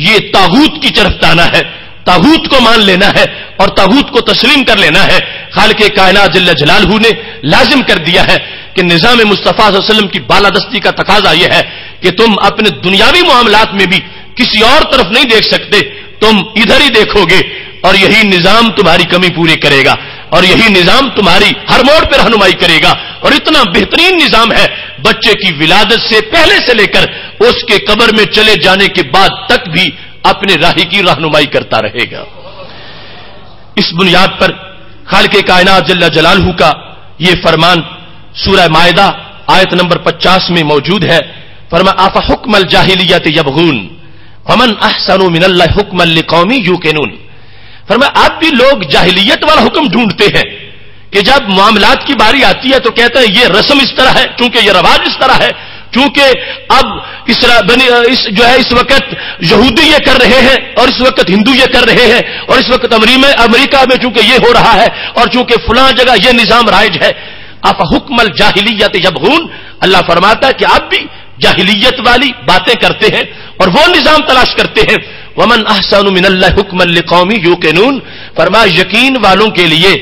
یہ طاغوت کی طرف جانا ہے، طاغوت کو مان لینا ہے اور طاغوت کو تسلیم کر لینا ہے. خالق کائنات جل جلالہ نے لازم کر دیا ہے کہ نظام مصطفیٰ صلی اللہ علیہ وسلم کی بالادستی کا تقاضا یہ ہے کہ تم اپنے دنیاوی معاملات میں بھی کسی اور طرف نہیں دیکھ سکتے، تم ادھر ہی دیکھو گے اور یہی نظام تمہاری کمی پوری کرے گا اور یہی نظام تمہاری ہر موڑ پہ رہنمائی کرے گا. اور اتنا بہترین نظام ہے، بچے کی ولادت سے پہلے سے لے کر اس کے قبر میں چلے جانے کے بعد تک بھی اپنے راہی کی رہنمائی کرتا رہے گا. اس بنیاد پر خالق کائنات جل جلالہ کا یہ فرمان سورہ مائدہ آیت نمبر 50 میں موجود ہے. فرمایا افحکم الجاہلیت یبغون ومن احسن من اللہ حکما لقوم یوقنون. فرمایا اب بھی لوگ جاہلیت والا حکم ڈھونڈتے ہیں کہ جب معاملات کی باری آتی ہے تو کہتے ہیں یہ رسم اس طرح ہے، چونکہ یہ رواج اس طرح ہے، چونکہ اب اس وقت یہودی یہ کر رہے ہیں اور اس وقت ہندو یہ کر رہے ہیں اور اس وقت امریکہ میں چونکہ یہ ہو رہا ہے اور چونکہ فلاں جگہ یہ نظام رائج ہے. آپ حکم الجاہلیت یبغون، اللہ فرماتا ہے کہ آپ بھی جاہلیت والی باتیں کرتے ہیں اور وہ نظام تلاش کرتے ہیں. ومن احسن من اللہ حکما لقوم یوقنون، فرمایا یقین والوں کے لیے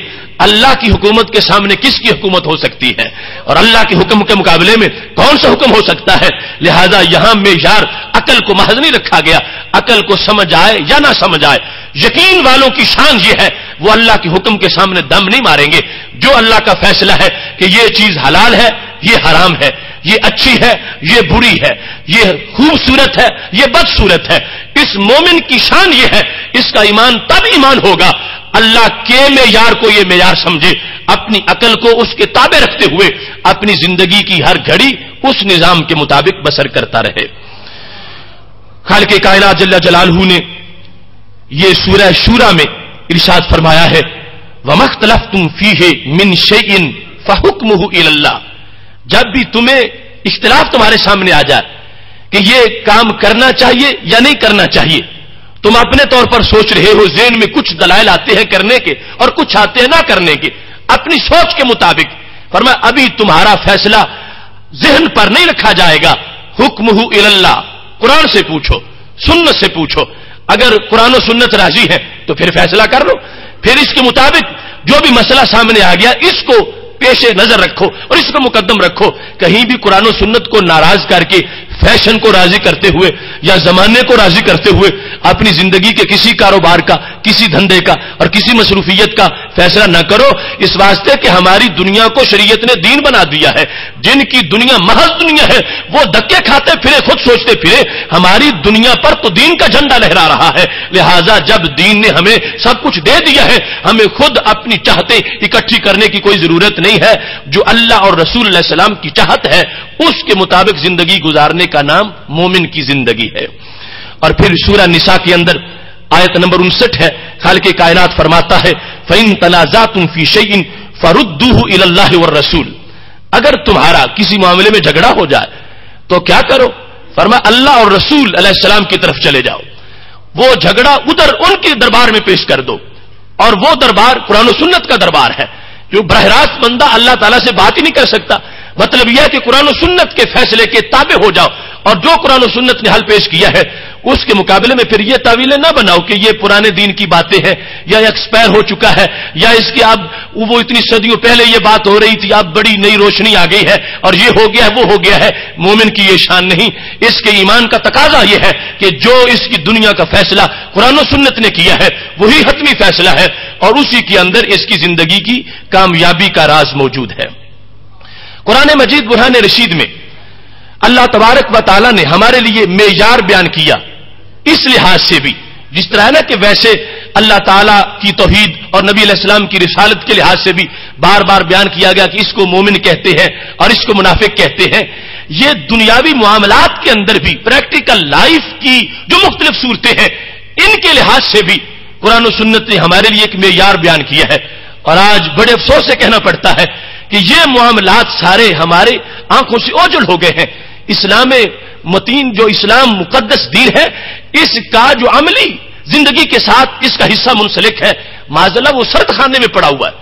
اللہ کی حکومت کے سامنے کس کی حکومت ہو سکتی ہے اور اللہ کے حکم کے مقابلے میں کون سا حکم ہو سکتا ہے. لہذا یہاں معیار عقل کو محض نہیں رکھا گیا، عقل کو سمجھ آئے یا نہ سمجھ آئے، یقین والوں کی شان یہ ہے وہ اللہ کے حکم کے سامنے دم نہیں ماریں گے. جو اللہ کا فیصلہ ہے کہ یہ چیز حلال ہے، یہ حرام ہے، یہ اچھی ہے، یہ بری ہے، یہ خوبصورت ہے، یہ بدصورت ہے، اس مومن کی شان یہ ہے، اس کا ایمان تب ایمان ہوگا اللہ کے معیار کو یہ معیار سمجھے، اپنی عقل کو اس کے تابع رکھتے ہوئے اپنی زندگی کی ہر گھڑی اس نظام کے مطابق بسر کرتا رہے. خالق کائنات جل جلالہ نے یہ سورہ شورى میں ارشاد فرمایا ہے وَمَا اخْتَلَفْتُمْ فِيهِ مِنْ شَيْءٍ فَحُكْمُهُ إِلَى اللَّهِ. جب بھی تمہیں اختلاف تمہارے سامنے آ جائے کہ یہ کام کرنا چاہیے یا نہیں کرنا چاہیے، تم اپنے طور پر سوچ رہے ہو، ذہن میں کچھ دلائل آتے ہیں کرنے کے اور کچھ آتے ہیں نہ کرنے کے، اپنی سوچ کے مطابق فرمایا ابھی تمہارا فیصلہ ذہن پر نہیں رکھا جائے گا، حکمہ اللہ، قرآن سے پوچھو، سنت سے پوچھو، اگر قرآن و سنت راضی ہے تو پھر فیصلہ کر لو، پھر اس کے مطابق جو بھی مسئلہ سامنے آ گیا اس کو پیش نظر رکھو اور اس کو مقدم رکھو. کہیں بھی قرآن و سنت کو ناراض کر کے فیشن کو راضی کرتے ہوئے یا زمانے کو راضی کرتے ہوئے اپنی زندگی کے کسی کاروبار کا، کسی دھندے کا اور کسی مصروفیت کا فیصلہ نہ کرو، اس واسطے کہ ہماری دنیا کو شریعت نے دین بنا دیا ہے. جن کی دنیا محض دنیا ہے وہ دھکے کھاتے پھرے، خود سوچتے پھرے. ہماری دنیا پر تو دین کا جھنڈا لہرا رہا ہے، لہذا جب دین نے ہمیں سب کچھ دے دیا ہے ہمیں خود اپنی چاہتے اکٹھی کرنے کی کوئی ضرورت نہیں ہے. جو اللہ اور رسول علیہ السلام کی چاہت ہے اس کے مطابق زندگی گزارنے کا نام مومن کی زندگی ہے. اور پھر سورہ نساء کے اندر آیت نمبر 59 ہے، خالق کائنات فرماتا ہے فَإِن تَنَازَعْتُمْ فِي شَيْءٍ فَرُدُّوهُ إِلَى اللَّهِ وَالرَّسُولِ. اگر تمہارا کسی معاملے میں جھگڑا ہو جائے تو کیا کرو؟ فرمایا اللہ اور رسول علیہ السلام کی طرف چلے جاؤ، وہ جھگڑا ادھر ان کے دربار میں پیش کر دو، اور وہ دربار قرآن و سنت کا دربار ہے جو براہ راست بندہ اللہ تعالیٰ سے بات ہی نہیں کر سکتا. مطلب یہ ہے کہ قرآن و سنت کے فیصلے کے تابع ہو جاؤ، اور جو قرآن و سنت نے حل پیش کیا ہے اس کے مقابلے میں پھر یہ تعویلیں نہ بناؤ کہ یہ پرانے دین کی باتیں ہیں یا ایکسپائر ہو چکا ہے یا اس کے اب وہ اتنی صدیوں پہلے یہ بات ہو رہی تھی اب بڑی نئی روشنی آ گئی ہے اور یہ ہو گیا ہے وہ ہو گیا ہے. مومن کی یہ شان نہیں. اس کے ایمان کا تقاضا یہ ہے کہ جو اس کی دنیا کا فیصلہ قرآن و سنت نے کیا ہے وہی حتمی فیصلہ ہے اور اسی کے اندر اس کی زندگی کی کامیابی کا راز موجود ہے. قرآن مجید برہان رشید میں اللہ تبارک و تعالی نے ہمارے لیے معیار بیان کیا، اس لحاظ سے بھی جس طرح نا کہ ویسے اللہ تعالیٰ کی توحید اور نبی علیہ السلام کی رسالت کے لحاظ سے بھی بار بار بیان کیا گیا کہ اس کو مومن کہتے ہیں اور اس کو منافق کہتے ہیں. یہ دنیاوی معاملات کے اندر بھی پریکٹیکل لائف کی جو مختلف صورتیں ہیں ان کے لحاظ سے بھی قرآن و سنت نے ہمارے لیے ایک معیار بیان کیا ہے. اور آج بڑے افسوس سے کہنا پڑتا ہے کہ یہ معاملات سارے ہمارے آنکھوں سے اوجھل ہو گئے ہیں. اسلام متین جو اسلام مقدس دین ہے اس کا جو عملی زندگی کے ساتھ اس کا حصہ منسلک ہے معاذاللہ وہ سرد خانے میں پڑا ہوا ہے.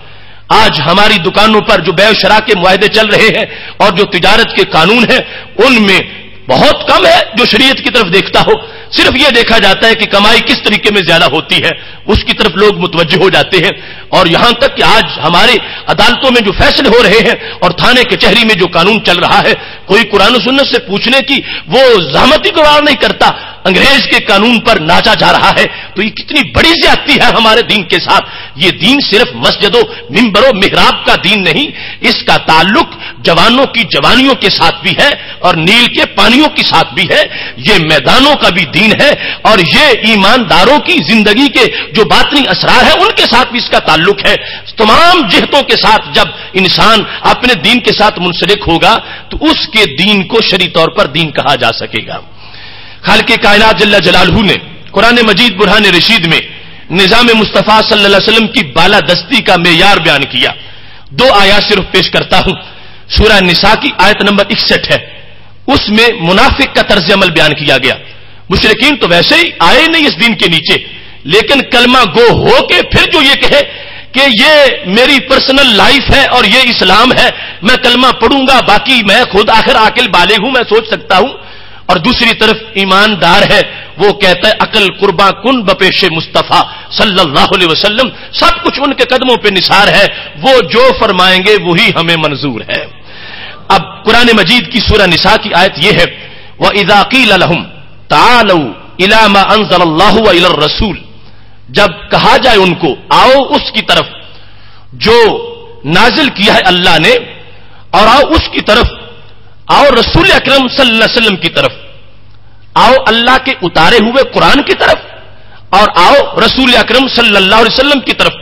آج ہماری دکانوں پر جو بیع و شراء کے معاہدے چل رہے ہیں اور جو تجارت کے قانون ہیں ان میں بہت کم ہے جو شریعت کی طرف دیکھتا ہو. صرف یہ دیکھا جاتا ہے کہ کمائی کس طریقے میں زیادہ ہوتی ہے اس کی طرف لوگ متوجہ ہو جاتے ہیں. اور یہاں تک کہ آج ہمارے عدالتوں میں جو فیصلے ہو رہے ہیں اور تھانے کچہری میں جو قانون چل رہا ہے کوئی قرآن و سنت سے پوچھنے کی وہ زحمت ہی گوار نہیں کرتا، انگریز کے قانون پر ناچا جا رہا ہے. تو یہ کتنی بڑی زیادتی ہے ہمارے دین کے ساتھ. یہ دین صرف مسجد و منبر و محراب کا دین نہیں، اس کا تعلق جوانوں کی جوانیوں کے ساتھ بھی ہے اور نیل کے پانیوں کے ساتھ بھی ہے. یہ میدانوں کا بھی دین ہے اور یہ ایمانداروں کی زندگی کے جو باطنی اسرار ہیں ان کے ساتھ بھی اس کا تعلق ہے. تمام جہتوں کے ساتھ جب انسان اپنے دین کے ساتھ منسلک ہوگا تو اس کے دین کو شرعی طور پر دین کہا جا سکے گا. خالق کائنات جل جلالہ نے قرآن مجید برہان رشید میں نظام مصطفیٰ صلی اللہ علیہ وسلم کی بالادستی کا معیار بیان کیا. 2 آیات صرف پیش کرتا ہوں. سورہ نساء کی آیت نمبر 61 ہے، اس میں منافق کا طرز عمل بیان کیا گیا. مشرکین تو ویسے ہی آئے نہیں اس دین کے نیچے، لیکن کلمہ گو ہو کے پھر جو یہ کہے کہ یہ میری پرسنل لائف ہے اور یہ اسلام ہے، میں کلمہ پڑھوں گا باقی میں خود آخر عاقل بالغ ہوں، میں سوچ سکتا ہوں. اور دوسری طرف ایماندار ہے وہ کہتا ہے عقل قرباں کن بپیش مصطفیٰ صلی اللہ علیہ وسلم، سب کچھ ان کے قدموں پہ نثار ہے، وہ جو فرمائیں گے وہی ہمیں منظور ہے. اب قرآن مجید کی سورہ نساء کی آیت یہ ہے وَإِذَا قِيلَ لَهُمْ تَعَالَوْا إِلَى مَا أَنزَلَ اللَّهُ وَإِلَى الرَّسُولِ، جب کہا جائے ان کو آؤ اس کی طرف جو نازل کیا ہے اللہ نے، اور آؤ اس کی طرف، آؤ رسول اکرم صلی اللہ علیہ وسلم کی طرف، آؤ اللہ کے اتارے ہوئے قرآن کی طرف، اور آؤ رسول اکرم صلی اللہ علیہ وسلم کی طرف.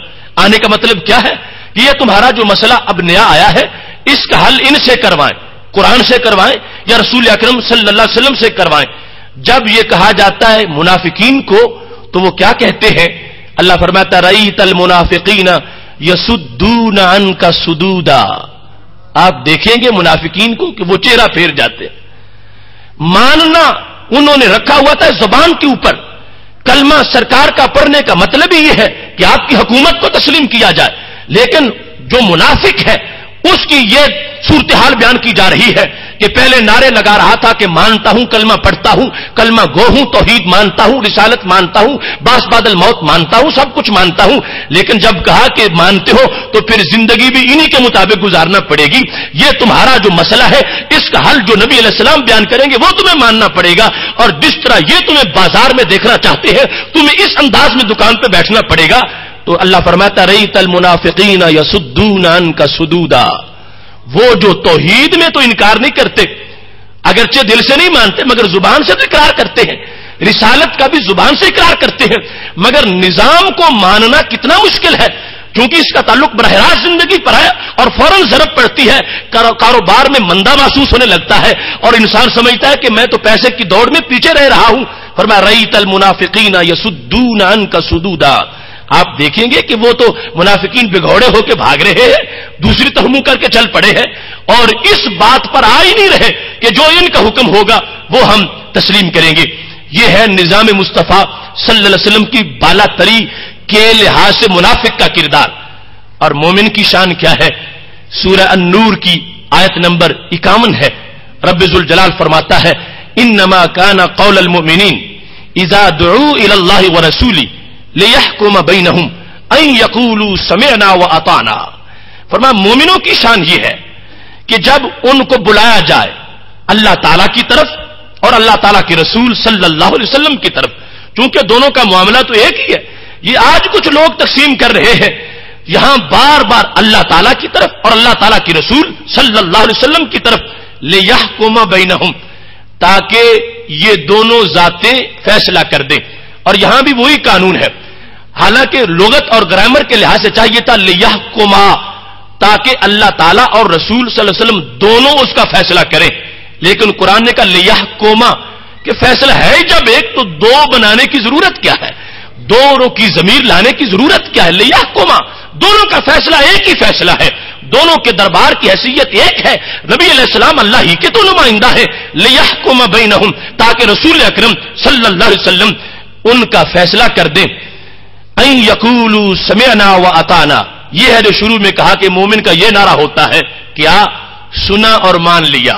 آنے کا مطلب کیا ہے کہ یہ تمہارا جو مسئلہ اب نیا آیا ہے اس کا حل ان سے کروائیں، قرآن سے کروائیں یا رسول اکرم صلی اللہ علیہ وسلم سے کروائیں. جب یہ کہا جاتا ہے منافقین کو تو وہ کیا کہتے ہیں؟ اللہ فرماتا رأیت المنافقین یصدون عنک صدودا، آپ دیکھیں گے منافقین کو کہ وہ چہرہ پھیر جاتے. ماننا انہوں نے رکھا ہوا تھا زبان کے اوپر، کلمہ سرکار کا پڑھنے کا مطلب ہی یہ ہے کہ آپ کی حکومت کو تسلیم کیا جائے، لیکن جو منافق ہے اس کی یہ صورتحال بیان کی جا رہی ہے کہ پہلے نعرے لگا رہا تھا کہ مانتا ہوں، کلمہ پڑھتا ہوں، کلمہ گو ہوں، توحید مانتا ہوں، رسالت مانتا ہوں، باس بعد الموت مانتا ہوں، سب کچھ مانتا ہوں، لیکن جب کہا کہ مانتے ہو تو پھر زندگی بھی انہی کے مطابق گزارنا پڑے گی، یہ تمہارا جو مسئلہ ہے اس کا حل جو نبی علیہ السلام بیان کریں گے وہ تمہیں ماننا پڑے گا، اور جس طرح یہ تمہیں بازار میں دیکھنا چاہتے ہیں تمہیں اس انداز میں دکان پہ بیٹھنا پڑے گا۔ تو اللہ فرماتا رأیت المنافقین یصدون عنک صدودا، وہ جو توحید میں تو انکار نہیں کرتے، اگرچہ دل سے نہیں مانتے مگر زبان سے تو اقرار کرتے ہیں، رسالت کا بھی زبان سے اقرار کرتے ہیں، مگر نظام کو ماننا کتنا مشکل ہے، کیونکہ اس کا تعلق براہ راست زندگی پر ہے اور فوراً ضرب پڑتی ہے، کاروبار میں مندہ محسوس ہونے لگتا ہے اور انسان سمجھتا ہے کہ میں تو پیسے کی دوڑ میں پیچھے رہ رہا ہوں۔ فرمایا رأیت المنافقین یصدون عنک صدودا، آپ دیکھیں گے کہ وہ تو منافقین بگوڑے ہو کے بھاگ رہے ہیں، دوسری طرف منہ کر کے چل پڑے ہیں اور اس بات پر آ ہی نہیں رہے کہ جو ان کا حکم ہوگا وہ ہم تسلیم کریں گے۔ یہ ہے نظام مصطفیٰ صلی اللہ علیہ وسلم کی بالا تری کے لحاظ سے منافق کا کردار۔ اور مومن کی شان کیا ہے؟ سورہ النور کی آیت نمبر 51 ہے، رب ذوالجلال فرماتا ہے انما کان قول المؤمنین اذا دعوا الی اللہ ورسولہ لیحکم بینہم ان یقولوا سمعنا واطعنا۔ فرمایا مومنوں کی شان یہ ہے کہ جب ان کو بلایا جائے اللہ تعالیٰ کی طرف اور اللہ تعالیٰ کے رسول صلی اللہ علیہ وسلم کی طرف، چونکہ دونوں کا معاملہ تو ایک ہی ہے، یہ آج کچھ لوگ تقسیم کر رہے ہیں، یہاں بار بار اللہ تعالیٰ کی طرف اور اللہ تعالیٰ کے رسول صلی اللہ علیہ وسلم کی طرف لیحکم بینہم، تاکہ یہ دونوں ذاتیں فیصلہ کر دیں، اور یہاں بھی وہی قانون ہے، حالانکہ لغت اور گرامر کے لحاظ سے چاہیے تھا لیحکما، تاکہ اللہ تعالیٰ اور رسول صلی اللہ علیہ وسلم دونوں اس کا فیصلہ کریں، لیکن قرآن نے کہا لیحکما کہ فیصلہ ہے جب ایک تو دو بنانے کی ضرورت کیا ہے، دونوں کی ضمیر لانے کی ضرورت کیا ہے، لیحکما دونوں کا فیصلہ ایک ہی فیصلہ ہے، دونوں کے دربار کی حیثیت ایک ہے، نبی علیہ السلام اللہ ہی کے تو نمائندہ ہے، لیحکم بینہم تاکہ رسول اکرم صلی اللہ علیہ وسلم ان کا فیصلہ کر دیں۔ ان یقولوا سمعنا واطعنا، یہ ہے جو شروع میں کہا کہ مومن کا یہ نعرہ ہوتا ہے کیا؟ سنا اور مان لیا،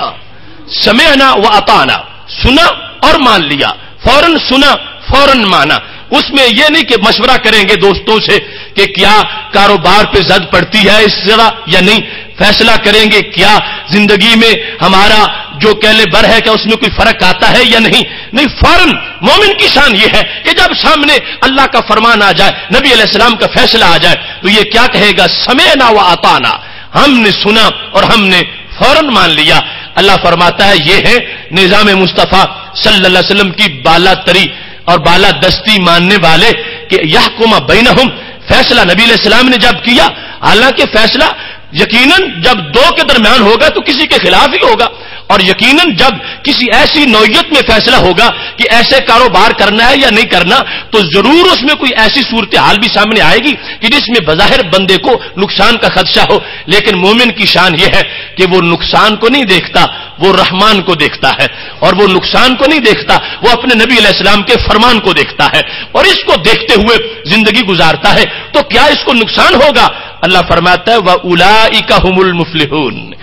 سمعنا واطعنا، سنا اور مان لیا، فوراً سنا فوراً مانا، اس میں یہ نہیں کہ مشورہ کریں گے دوستوں سے کہ کیا کاروبار پہ زد پڑتی ہے اس طرح یا نہیں، فیصلہ کریں گے کیا زندگی میں ہمارا جو کہلے بر ہے کہ اس میں کوئی فرق آتا ہے یا نہیں، نہیں، فوراً مومن کی شان یہ ہے کہ جب سامنے اللہ کا فرمان آ جائے، نبی علیہ السلام کا فیصلہ آ جائے تو یہ کیا کہے گا؟ سمعنا واطعنا، ہم نے سنا اور ہم نے فوراً مان لیا۔ اللہ فرماتا ہے یہ ہے نظام مصطفیٰ صلی اللہ علیہ وسلم کی بالا تری اور بالا دستی ماننے والے کہ یحکم بینہم، فیصلہ نبی علیہ السلام نے جب کیا، حالانکہ فیصلہ یقیناً جب دو کے درمیان ہوگا تو کسی کے خلاف ہی ہوگا، اور یقیناً جب کسی ایسی نوعیت میں فیصلہ ہوگا کہ ایسے کاروبار کرنا ہے یا نہیں کرنا تو ضرور اس میں کوئی ایسی صورتحال بھی سامنے آئے گی کہ جس میں بظاہر بندے کو نقصان کا خدشہ ہو، لیکن مومن کی شان یہ ہے کہ وہ نقصان کو نہیں دیکھتا، وہ رحمان کو دیکھتا ہے، اور وہ نقصان کو نہیں دیکھتا، وہ اپنے نبی علیہ السلام کے فرمان کو دیکھتا ہے اور اس کو دیکھتے ہوئے زندگی گزارتا ہے۔ تو کیا اس کو نقصان ہوگا؟ اللہ فرماتا ہے وَأُولَئِكَ هُمُ الْمُفْلِحُونَ،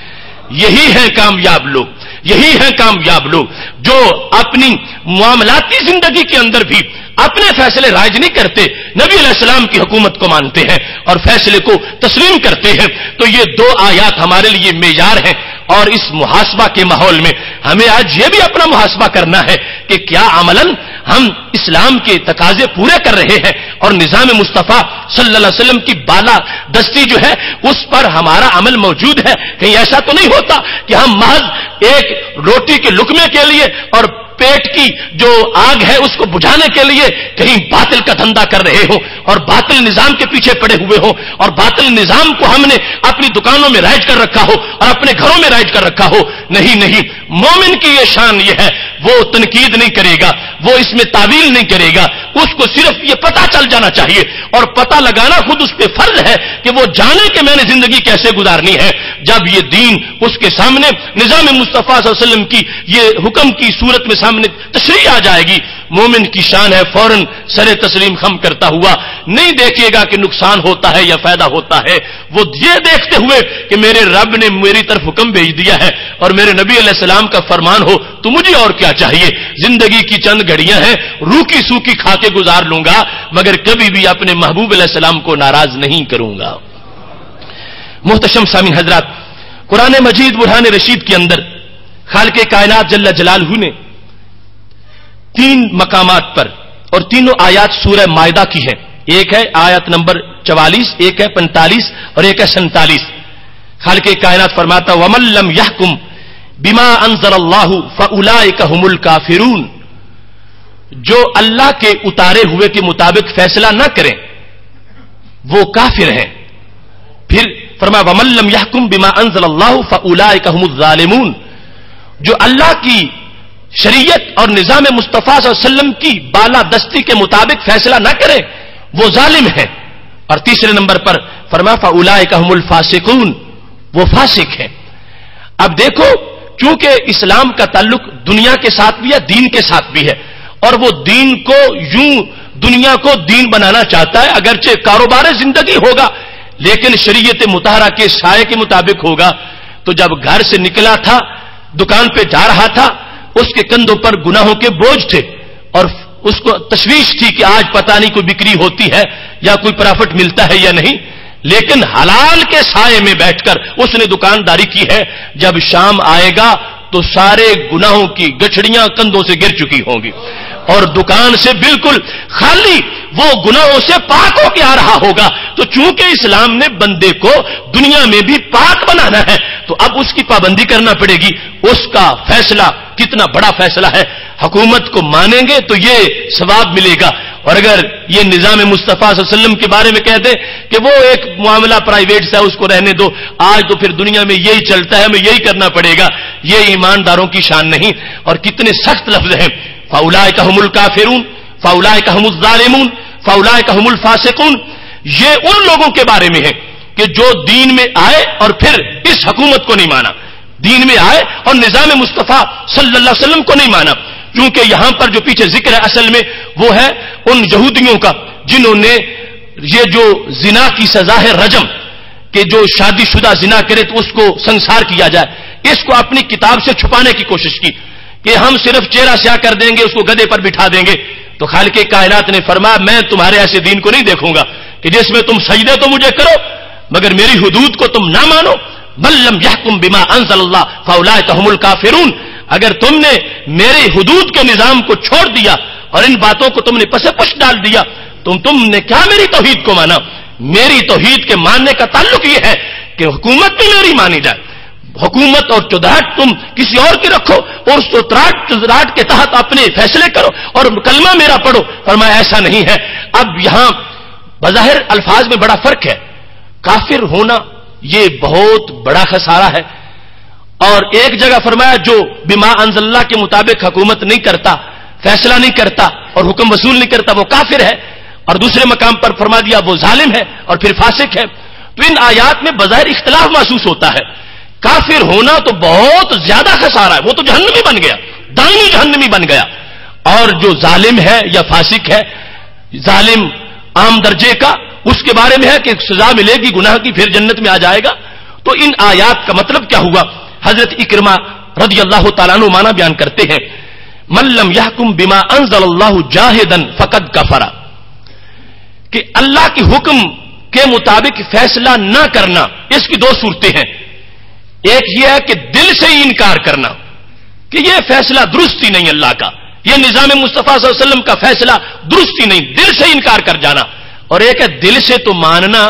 یہی ہیں کامیاب لوگ، یہی ہیں کامیاب لوگ جو اپنی معاملاتی زندگی کے اندر بھی اپنے فیصلے رائج نہیں کرتے، نبی علیہ السلام کی حکومت کو مانتے ہیں اور فیصلے کو تسلیم کرتے ہیں۔ تو یہ دو آیات ہمارے لیے معیار ہیں، اور اس محاسبہ کے ماحول میں ہمیں آج یہ بھی اپنا محاسبہ کرنا ہے کہ کیا عملاً ہم اسلام کے تقاضے پورے کر رہے ہیں اور نظام مصطفیٰ صلی اللہ علیہ وسلم کی بالا دستی جو ہے اس پر ہمارا عمل موجود ہے؟ کہیں ایسا تو نہیں ہوتا کہ ہم محض ایک روٹی کے لقمے کے لیے اور پیٹ کی جو آگ ہے اس کو بجھانے کے لیے کہیں باطل کا دھندا کر رہے ہوں اور باطل نظام کے پیچھے پڑے ہوئے ہوں، اور باطل نظام کو ہم نے اپنی دکانوں میں رائج کر رکھا ہو اور اپنے گھروں میں رائج کر رکھا ہو۔ نہیں نہیں، مومن کی یہ شان یہ ہے، وہ تنقید نہیں کرے گا، وہ اس میں تعویل نہیں کرے گا، اس کو صرف یہ پتہ چل جانا چاہیے، اور پتہ لگانا خود اس پہ فرض ہے کہ وہ جانے کہ میں نے زندگی کیسے گزارنی ہے۔ جب یہ دین اس کے سامنے نظام مصطفیٰ صلی اللہ علیہ وسلم کی یہ حکم کی صورت میں سامنے تشریح آ جائے گی، مومن کی شان ہے فوراً سر تسلیم خم کرتا ہوا نہیں دیکھے گا کہ نقصان ہوتا ہے یا فائدہ ہوتا ہے، وہ یہ دیکھتے ہوئے کہ میرے رب نے میری طرف حکم بھیج دیا ہے اور میرے نبی علیہ السلام کا فرمان ہو تو مجھے اور کیا چاہیے، زندگی کی چند گھڑیاں ہیں، روکی سوکی کھا کے گزار لوں گا مگر کبھی بھی اپنے محبوب علیہ السلام کو ناراض نہیں کروں گا۔ محتشم سامعین حضرات، قرآن مجید برہان رشید کے اندر خالق کائنات جل جلالہ نے 3 مقامات پر اور تینوں آیات سورہ مائدہ کی ہیں، ایک ہے آیت نمبر 44، ایک ہے 45 اور ایک ہے 47۔ خالق کائنات فرماتا وَمَن لَّمْ يَحْكُم بِمَا أَنزَلَ اللَّهُ فَأُولَٰئِكَ هُمُ الْكَافِرُونَ، جو اللہ کے اتارے ہوئے کے مطابق فیصلہ نہ کریں وہ کافر ہیں۔ پھر فرمایا وَمَن لَّمْ يَحْكُم بِمَا أَنزَلَ اللَّهُ فَأُولَٰئِكَ هُمُ الظَّالِمُونَ، جو اللہ کی شریعت اور نظام مصطفیٰ صلی اللہ علیہ وسلم کی بالا دستی کے مطابق فیصلہ نہ کرے وہ ظالم ہیں۔ اور تیسرے نمبر پر فرمایا فَأُولَٰئِكَ هُمُ الْفَاسِقُونَ، وہ فاسق ہیں۔ اب دیکھو چونکہ اسلام کا تعلق دنیا کے ساتھ بھی ہے دین کے ساتھ بھی ہے، اور وہ دین کو یوں دنیا کو دین بنانا چاہتا ہے، اگرچہ کاروبار زندگی ہوگا لیکن شریعت مطہرہ کے سائے کے مطابق ہوگا۔ تو جب گھر سے نکلا تھا دکان پہ جا رہا تھا اس کے کندھوں پر گناہوں کے بوجھ تھے اور اس کو تشویش تھی کہ آج پتہ نہیں کوئی بکری ہوتی ہے یا کوئی پرافٹ ملتا ہے یا نہیں، لیکن حلال کے سائے میں بیٹھ کر اس نے دکانداری کی ہے۔ جب شام آئے گا تو سارے گناہوں کی گچھڑیاں کندھوں سے گر چکی ہوں گی اور دکان سے بالکل خالی وہ گناہوں سے پاک ہو کے آ رہا ہوگا۔ تو چونکہ اسلام نے بندے کو دنیا میں بھی پاک بنانا ہے تو اب اس کی پابندی کرنا پڑے گی۔ اس کا فیصلہ کتنا بڑا فیصلہ ہے، حکومت کو مانیں گے تو یہ ثواب ملے گا، اور اگر یہ نظام مصطفیٰ صلی اللہ علیہ وسلم کے بارے میں کہہ دیں کہ وہ ایک معاملہ پرائیویٹ سے اس کو رہنے دو، آج تو پھر دنیا میں یہی چلتا ہے ہمیں یہی کرنا پڑے گا، یہ ایمانداروں کی شان نہیں۔ اور کتنے سخت لفظ ہیں، فَأُولَٰئِكَ هُمُ الْكَافِرُونَ فَأُولَٰئِكَ هُمُ الظَّالِمُونَ فَأُولَٰئِكَ هُمُ الْفَاسِقُونَ، یہ ان لوگوں کے بارے میں ہے کہ جو دین میں آئے اور پھر اس حکومت کو نہیں مانا، دین میں آئے اور نظام مصطفیٰ صلی اللہ علیہ وسلم کو نہیں مانا۔ کیونکہ یہاں پر جو پیچھے ذکر ہے اصل میں وہ ہے ان یہودیوں کا جنہوں نے یہ جو زنا کی سزا ہے رجم، کہ جو شادی شدہ زنا کرے تو اس کو سنسار کیا جائے، اس کو اپنی کتاب سے چھپانے کی کوشش کی کہ ہم صرف چہرہ سیاہ کر دیں گے، اس کو گدھے پر بٹھا دیں گے۔ تو خالق کائنات نے فرمایا میں تمہارے ایسے دین کو نہیں دیکھوں گا کہ جس میں تم سجدے تو مجھے کرو مگر میری حدود کو تم نہ مانو۔ بل لم يحكم بما انزل الله فاولئك هم الكافرون، اگر تم نے میری حدود کے نظام کو چھوڑ دیا اور ان باتوں کو تم نے پس پش ڈال دیا تو تم نے کیا میری توحید کو مانا؟ میری توحید کے ماننے کا تعلق یہ ہے کہ حکومت بھی میری مانی جائے، حکومت اور چودراہٹ تم کسی اور کی رکھو اور اس چودراہٹ کے تحت اپنے فیصلے کرو اور کلمہ میرا پڑھو۔ فرمایا ایسا نہیں ہے۔ اب یہاں بظاہر الفاظ میں بڑا فرق ہے، کافر ہونا یہ بہت بڑا خسارہ ہے، اور ایک جگہ فرمایا جو بما انزل اللہ کے مطابق حکومت نہیں کرتا، فیصلہ نہیں کرتا اور حکم وصول نہیں کرتا وہ کافر ہے، اور دوسرے مقام پر فرما دیا وہ ظالم ہے اور پھر فاسق ہے۔ تو ان آیات میں بظاہر اختلاف محسوس ہوتا ہے۔ کافر ہونا تو بہت زیادہ خسارہ ہے، وہ تو جہنمی بن گیا، دائمی جہنمی بن گیا، اور جو ظالم ہے یا فاسق ہے، ظالم عام درجے کا، اس کے بارے میں ہے کہ سزا ملے گی گناہ کی پھر جنت میں آ جائے گا۔ تو ان آیات کا مطلب کیا ہوا؟ حضرت اکرمہ رضی اللہ تعالیٰ عنہ معنی بیان کرتے ہیں من لم يحكم بما انزل اللہ جاہدا فقد کفر، کہ اللہ کے حکم کے مطابق فیصلہ نہ کرنا، اس کی 2 صورتیں ہیں۔ ایک یہ ہے کہ دل سے ہی انکار کرنا کہ یہ فیصلہ درست ہی نہیں اللہ کا، یہ نظام مصطفیٰ صلی اللہ علیہ وسلم کا فیصلہ درست ہی نہیں، دل سے انکار کر جانا، اور ایک ہے دل سے تو ماننا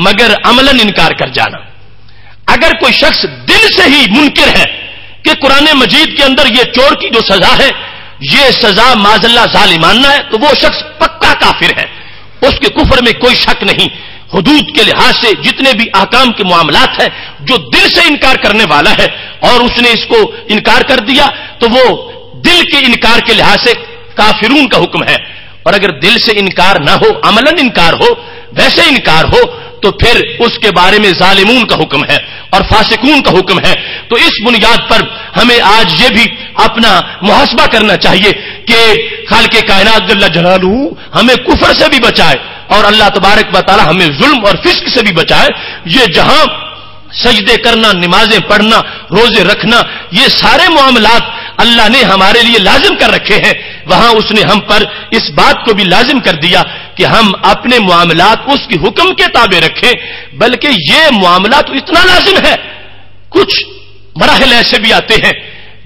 مگر عملاً انکار کر جانا۔ اگر کوئی شخص دل سے ہی منکر ہے کہ قرآن مجید کے اندر یہ چور کی جو سزا ہے یہ سزا معاذ اللہ ظالمانہ ہے تو وہ شخص پکا کافر ہے، اس کے کفر میں کوئی شک نہیں۔ حدود کے لحاظ سے جتنے بھی احکام کے معاملات ہیں جو دل سے انکار کرنے والا ہے اور اس نے اس کو انکار کر دیا تو وہ دل کے انکار کے لحاظ سے کافرون کا حکم ہے، اور اگر دل سے انکار نہ ہو عملاً انکار ہو، ویسے انکار ہو تو پھر اس کے بارے میں ظالمون کا حکم ہے اور فاسقون کا حکم ہے۔ تو اس بنیاد پر ہمیں آج یہ بھی اپنا محاسبہ کرنا چاہیے کہ خالق کائنات جل جلالہ ہمیں کفر سے بھی بچائے اور اللہ تبارک و تعالی ہمیں ظلم اور فسق سے بھی بچائے. یہ جہاں سجدے کرنا، نمازیں پڑھنا، روزے رکھنا، یہ سارے معاملات اللہ نے ہمارے لیے لازم کر رکھے ہیں، وہاں اس نے ہم پر اس بات کو بھی لازم کر دیا کہ ہم اپنے معاملات اس کی حکم کے تابع رکھیں. بلکہ یہ معاملات اتنا لازم ہے، کچھ مراحل ایسے بھی آتے ہیں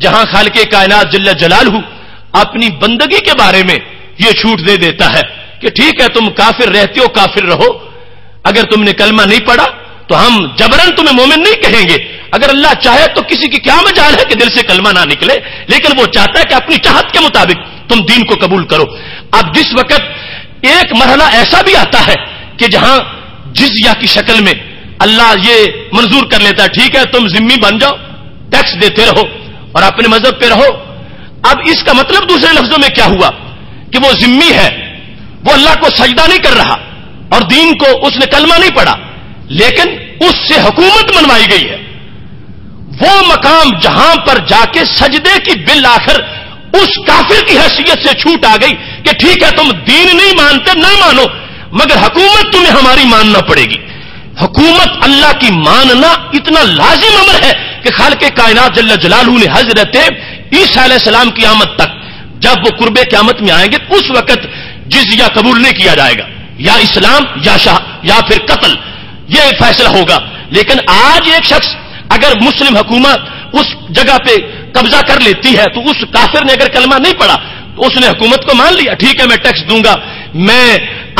جہاں خالق کائنات جل جلالہ اپنی بندگی کے بارے میں یہ چھوٹ دے دیتا ہے کہ ٹھیک ہے تم کافر رہتے ہو، کافر رہو، اگر تم نے کلمہ نہیں پڑھا تو ہم جبرن تمہیں مومن نہیں کہیں گے. اگر اللہ چاہے تو کسی کی کیا مجال ہے کہ دل سے کلمہ نہ نکلے، لیکن وہ چاہتا ہے کہ اپنی چاہت کے مطابق تم دین کو قبول کرو. اب جس وقت ایک مرحلہ ایسا بھی آتا ہے کہ جہاں جزیہ کی شکل میں اللہ یہ منظور کر لیتا ہے ٹھیک ہے تم ذمہ بن جاؤ، ٹیکس دیتے رہو اور اپنے مذہب پہ رہو. اب اس کا مطلب دوسرے لفظوں میں کیا ہوا کہ وہ ذمہ ہے، وہ اللہ کو سجدہ نہیں کر رہا اور دین کو اس نے کلمہ نہیں پڑھا، لیکن اس سے حکومت منوائی گئی ہے. وہ مقام جہاں پر جا کے سجدے کی بالآخر اس کافر کی حیثیت سے چھوٹ آ گئی کہ ٹھیک ہے تم دین نہیں مانتے نہ مانو، مگر حکومت تمہیں ہماری ماننا پڑے گی. حکومت اللہ کی ماننا اتنا لازم امر ہے کہ خالق کائنات جل جلالہ نے حضرت عیسیٰ علیہ السلام کی آمد تک جب وہ قرب قیامت میں آئیں گے اس وقت جزیہ قبول نہیں کیا جائے گا، یا اسلام یا پھر قتل، یہ فیصلہ ہوگا. لیکن آج ایک شخص اگر مسلم حکومت اس جگہ پہ قبضہ کر لیتی ہے تو اس کافر نے اگر کلمہ نہیں پڑھا تو اس نے حکومت کو مان لیا، ٹھیک ہے میں ٹیکس دوں گا، میں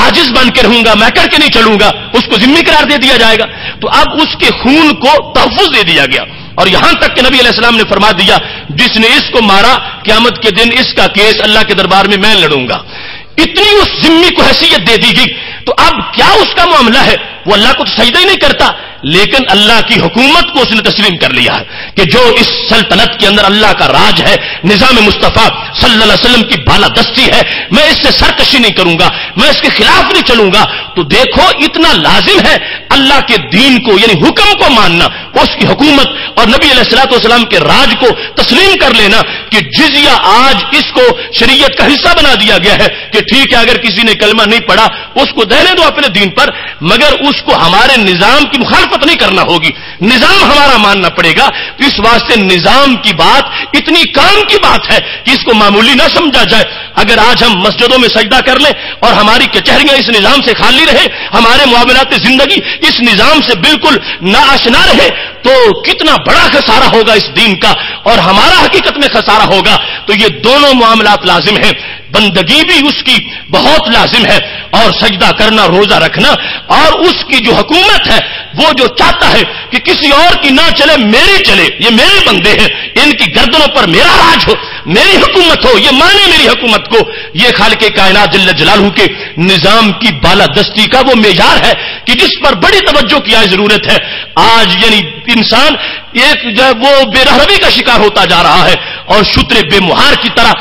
عاجز بن کے رہوں گا، میں کر کے نہیں چلوں گا، اس کو ذمہ قرار دے دیا جائے گا. تو اب اس کے خون کو تحفظ دے دیا گیا اور یہاں تک کہ نبی علیہ السلام نے فرما دیا جس نے اس کو مارا قیامت کے دن اس کا کیس اللہ کے دربار میں میں لڑوں گا. اتنی اس ذمہ کو حیثیت دے دی گئی. تو اب کیا اس کا معاملہ ہے؟ وہ اللہ کو تو سجدہ ہی نہیں کرتا، لیکن اللہ کی حکومت کو اس نے تسلیم کر لیا ہے کہ جو اس سلطنت کے اندر اللہ کا راج ہے، نظام مصطفیٰ صلی اللہ علیہ وسلم کی بالادستی ہے، میں اس سے سرکشی نہیں کروں گا، میں اس کے خلاف نہیں چلوں گا. تو دیکھو اتنا لازم ہے اللہ کے دین کو یعنی حکم کو ماننا، اس کی حکومت اور نبی علیہ الصلوۃ والسلام کے راج کو تسلیم کر لینا کہ جزیہ آج اس کو شریعت کا حصہ بنا دیا گیا ہے کہ ٹھیک ہے اگر کسی نے کلمہ نہیں پڑھا اس کو دہنے دو اپنے دین پر، مگر اس کو ہمارے نظام کی مخالفت نہیں کرنا ہوگی، نظام ہمارا ماننا پڑے گا. تو اس واسطے نظام کی بات اتنی کام کی بات ہے کہ اس کو معمولی نہ سمجھا جائے. اگر آج ہم مسجدوں میں سجدہ کر لیں اور ہماری کچہریاں اس نظام سے خالی رہے، ہمارے معاملات زندگی اس نظام سے بالکل ناآشنا رہے تو کتنا بڑا خسارہ ہوگا اس دین کا اور ہمارا حقیقت میں خسارہ ہوگا. تو یہ دونوں معاملات لازم ہیں، بندگی بھی اس کی بہت لازم ہے اور سجدہ کرنا، روزہ رکھنا، اور اس کی جو حکومت ہے وہ جو چاہتا ہے کہ کسی اور کی نہ چلے میری چلے، یہ میرے بندے ہیں، ان کی گردنوں پر میرا راج ہو، میری حکومت ہو، یہ مانے میری حکومت کو. یہ خالق کائنات جل جلالہ کے نظام کی بالادستی کا وہ معیار ہے کہ جس پر بڑی توجہ کی ضرورت ہے. آج یعنی انسان ایک جو ہے وہ بے رحمی کا شکار ہوتا جا رہا ہے اور شتر بے مہار کی طرح